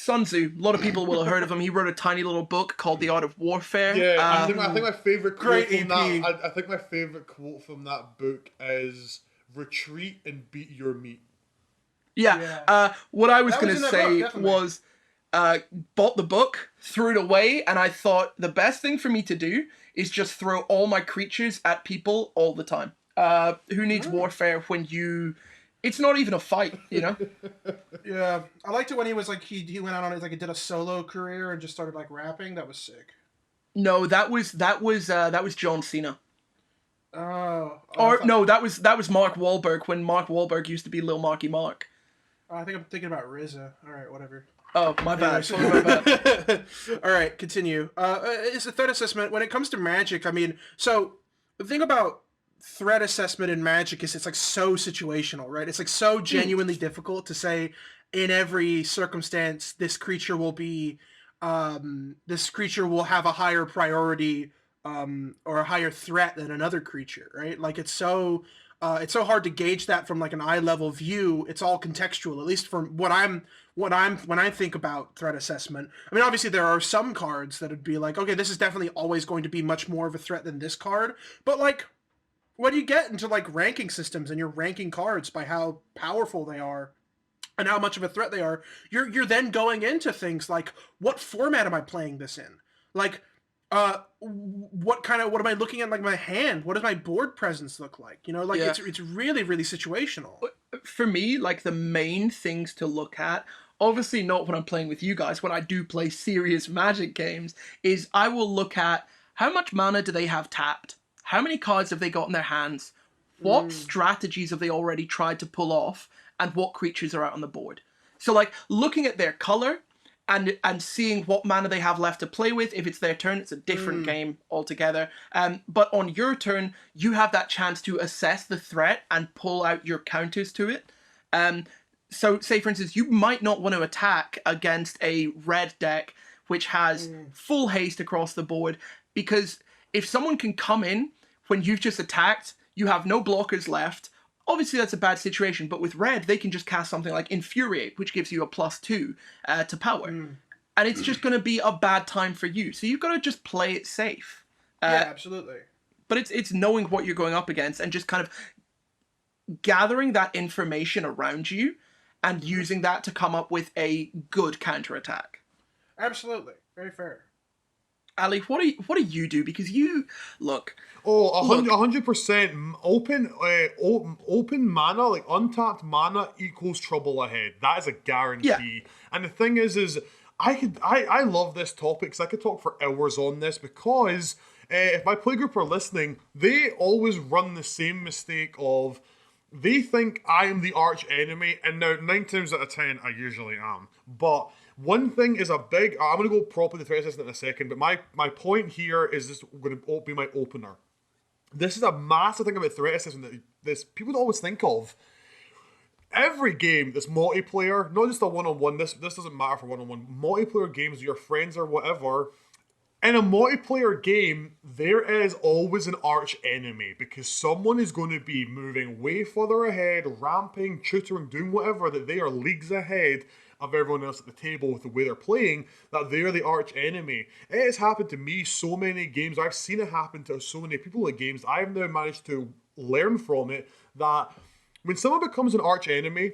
a lot of people will have heard of him. He wrote a tiny little book called The Art of Warfare. Yeah, I think my favorite quote from that. I think my favorite quote from that book is "Retreat and beat your meat." Yeah. What I was going to say was, uh, bought the book, threw it away, and I thought the best thing for me to do is just throw all my creatures at people all the time. Who needs warfare when you... It's not even a fight, you know? Yeah, I liked it when he was like he went out on it like he did a solo career and just started like rapping. That was sick. No, that was John Cena. Oh, Or no, that was Mark Wahlberg when Mark Wahlberg used to be Lil Marky Mark. I think I'm thinking about RZA. All right, whatever. Oh, my bad. Sorry about that. All right, continue. It's a threat assessment. When it comes to Magic, I mean, so the thing about threat assessment in Magic is it's like so situational, right? It's like so genuinely difficult to say in every circumstance this creature will have a higher priority or a higher threat than another creature, right? Like it's so hard to gauge that from like an eye level view. It's all contextual, at least from when I think about threat assessment. I mean, obviously there are some cards that would be like, okay, this is definitely always going to be much more of a threat than this card. But like, when you get into like ranking systems and you're ranking cards by how powerful they are and how much of a threat they are, you're then going into things like, what format am I playing this in? Like, what am I looking at, like my hand? What does my board presence look like? You know, like it's really, really situational. For me, like the main things to look at, obviously not when I'm playing with you guys, when I do play serious Magic games, is I will look at how much mana do they have tapped? How many cards have they got in their hands? What strategies have they already tried to pull off? And what creatures are out on the board? So like looking at their color and seeing what mana they have left to play with. If it's their turn, it's a different game altogether. But on your turn, you have that chance to assess the threat and pull out your counters to it. So say, for instance, you might not want to attack against a red deck which has full haste across the board, because if someone can come in when you've just attacked, you have no blockers left. Obviously, that's a bad situation, but with red, they can just cast something like Infuriate, which gives you a +2 to power. And it's just going to be a bad time for you. So you've got to just play it safe. Yeah, absolutely. But it's knowing what you're going up against and just kind of gathering that information around you and using that to come up with a good counterattack. Absolutely. Very fair. Ali, what do you do? Because you look. Oh, 100%. Open mana, like untapped mana, equals trouble ahead. That is a guarantee. Yeah. And the thing is I love this topic because I could talk for hours on this, because if my playgroup are listening, they always run the same mistake of they think I am the arch enemy, and now 9 times out of 10 I usually am. But one thing is I'm going to go properly to threat assessment in a second, but my point here is this going to be my opener. This is a massive thing about threat assessment that people don't always think of. Every game that's multiplayer, not just a one-on-one, this doesn't matter for one-on-one, multiplayer games with your friends or whatever, in a multiplayer game, there is always an arch enemy, because someone is going to be moving way further ahead, ramping, tutoring, doing whatever, that they are leagues ahead of everyone else at the table with the way they're playing, that they're the arch enemy. It has happened to me so many games. I've seen it happen to so many people in games. I've now managed to learn from it that when someone becomes an arch enemy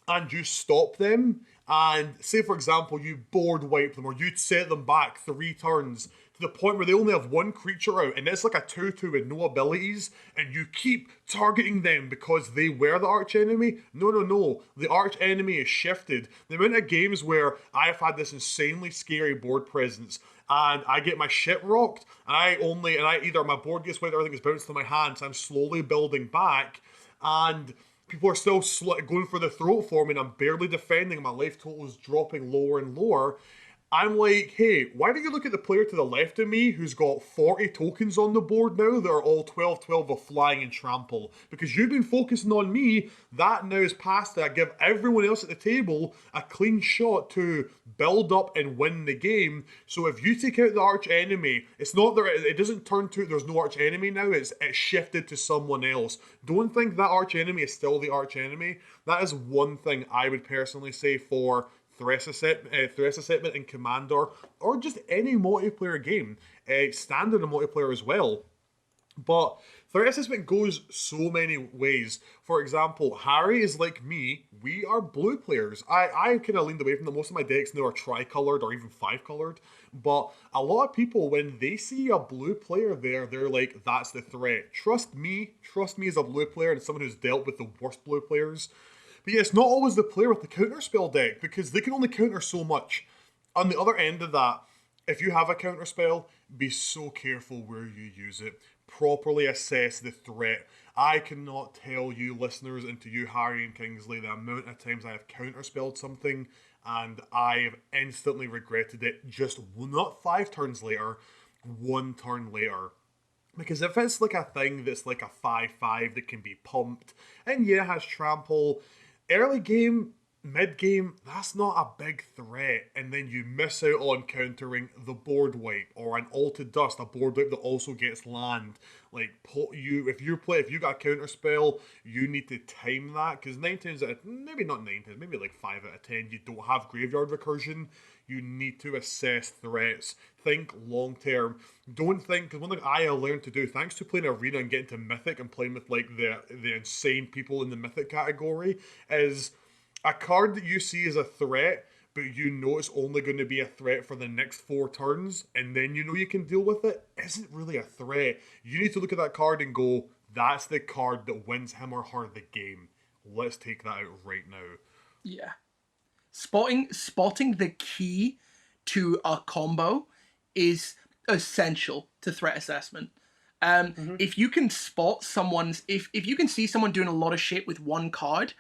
and you stop them, and say, for example, you board wipe them or you set them back 3 turns to the point where they only have 1 creature out, and it's like a 2/2 with no abilities, and you keep targeting them because they were the arch enemy. No. The arch enemy is shifted. The amount of games where I've had this insanely scary board presence and I get my shit rocked, and either my board gets wiped or everything is bounced to my hands, I'm slowly building back, and people are still going for the throat for me, and I'm barely defending, and my life total is dropping lower and lower. I'm like, hey, why don't you look at the player to the left of me who's got 40 tokens on the board now that are all 12/12 of flying and trample? Because you've been focusing on me, that now is past that. Give everyone else at the table a clean shot to build up and win the game. So if you take out the arch enemy, it's not there, it doesn't turn to there's no arch enemy now, it's shifted to someone else. Don't think that arch enemy is still the arch enemy. That is one thing I would personally say for threat assessment in Commander, or just any multiplayer game, standard and multiplayer as well. But threat assessment goes so many ways. For example, Harry is like me. We are blue players. I kind of leaned away from them. Most of my decks now are tricolored or even five-colored. But a lot of people, when they see a blue player there, they're like, that's the threat. Trust me as a blue player and someone who's dealt with the worst blue players. But yeah, it's not always the player with the counterspell deck because they can only counter so much. On the other end of that, if you have a counterspell, be so careful where you use it. Properly assess the threat. I cannot tell you, listeners, and to you, Harry and Kingsley, the amount of times I have counterspelled something and I have instantly regretted it just not 5 turns later, 1 turn later. Because if it's like a thing that's like a 5/5 that can be pumped, and yeah, it has trample, early game, mid game, that's not a big threat. And then you miss out on countering the board wipe or an Alted Dust, a board wipe that also gets land. Like if you got a counter spell, you need to time that because 9 times out of, maybe not 9 times, maybe like 5 out of 10, you don't have graveyard recursion. You need to assess threats. Think long term. Don't think, because one thing I learned to do, thanks to playing Arena and getting to Mythic and playing with like the insane people in the Mythic category, is a card that you see as a threat, but you know it's only going to be a threat for the next 4 turns, and then you know you can deal with it, isn't really a threat. You need to look at that card and go, that's the card that wins him or her the game. Let's take that out right now. Yeah. Spotting the key to a combo is essential to threat assessment. If you can spot someone's, if you can see someone doing a lot of shit with one card,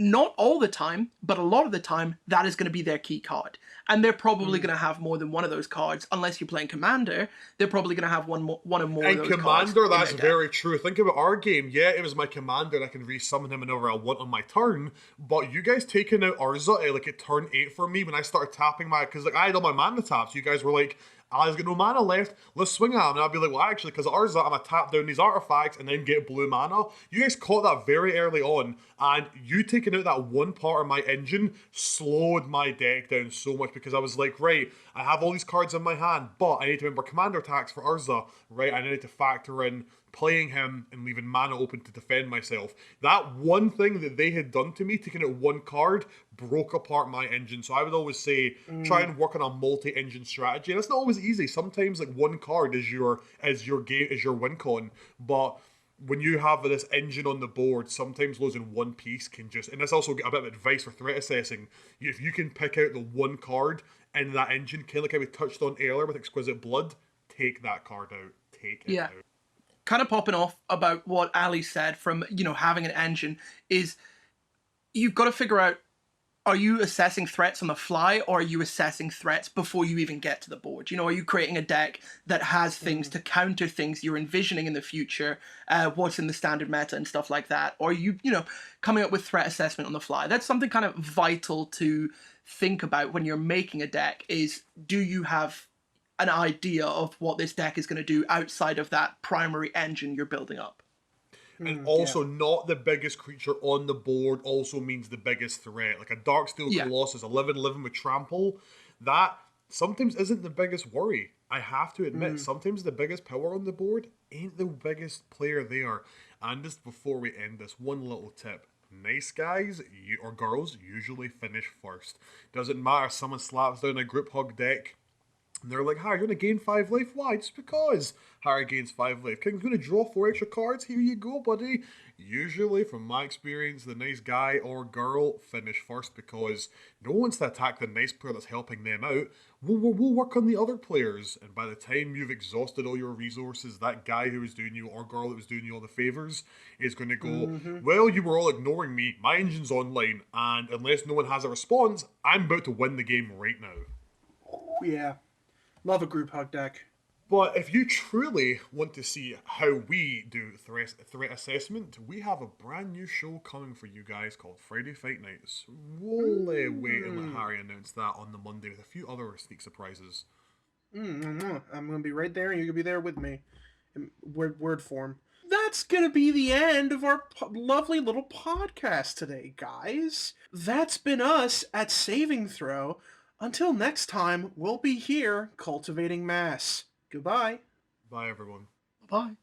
not all the time, but a lot of the time, that is going to be their key card. And they're probably going to have more than one of those cards. Unless you're playing Commander, they're probably going to have one or more of those Commander, cards. And Commander, that's very true. Think about our game. Yeah, it was my Commander, and I can resummon him whenever I want on my turn. But you guys taking out Urza like at turn 8 for me when I started tapping because like I had all my mana taps. You guys were like, Ali's got no mana left, let's swing at him. And I'd be like, well, actually, because Urza, I'm going to tap down these artifacts and then get blue mana. You guys caught that very early on, and you taking out that one part of my engine slowed my deck down so much because I was like, right, I have all these cards in my hand, but I need to remember commander attacks for Urza, right? I need to factor in playing him and leaving mana open to defend myself. That one thing that they had done to me, taking out one card, broke apart my engine. So I would always say, try and work on a multi-engine strategy. And it's not always easy. Sometimes like one card is your win con, but when you have this engine on the board, sometimes losing one piece can just, and that's also a bit of advice for threat assessing. If you can pick out the one card in that engine, kind of like how we touched on earlier with Exquisite Blood, take that card out. Take it out. Kind of popping off about what Ali said from, having an engine is you've got to figure out, are you assessing threats on the fly or are you assessing threats before you even get to the board? Are you creating a deck that has things to counter things you're envisioning in the future, what's in the standard meta and stuff like that? Or are you, coming up with threat assessment on the fly? That's something kind of vital to think about when you're making a deck is, do you have an idea of what this deck is going to do outside of that primary engine you're building up? And also, not the biggest creature on the board also means the biggest threat. Like a Darksteel Colossus, a 11/11 with trample, that sometimes isn't the biggest worry. I have to admit, sometimes the biggest power on the board ain't the biggest player there. And just before we end this, one little tip. Nice guys or girls usually finish first. Doesn't matter if someone slaps down a group hug deck, and they're like, Harry, you're going to gain 5 life? Why? Just because. Harry gains 5 life. King's going to draw 4 extra cards. Here you go, buddy. Usually, from my experience, the nice guy or girl finish first because no one wants to attack the nice player that's helping them out. We'll work on the other players. And by the time you've exhausted all your resources, that guy who was doing you or girl that was doing you all the favors is going to go, well, you were all ignoring me. My engine's online. And unless no one has a response, I'm about to win the game right now. Yeah. Love a group hug deck. But if you truly want to see how we do threat assessment, we have a brand new show coming for you guys called Friday Fight Nights. We'll wait and let Harry announce that on the Monday with a few other sneak surprises. I'm going to be right there and you're going to be there with me in word form. That's going to be the end of our lovely little podcast today, guys. That's been us at Saving Throw. Until next time, we'll be here cultivating mass. Goodbye. Bye, everyone. Bye.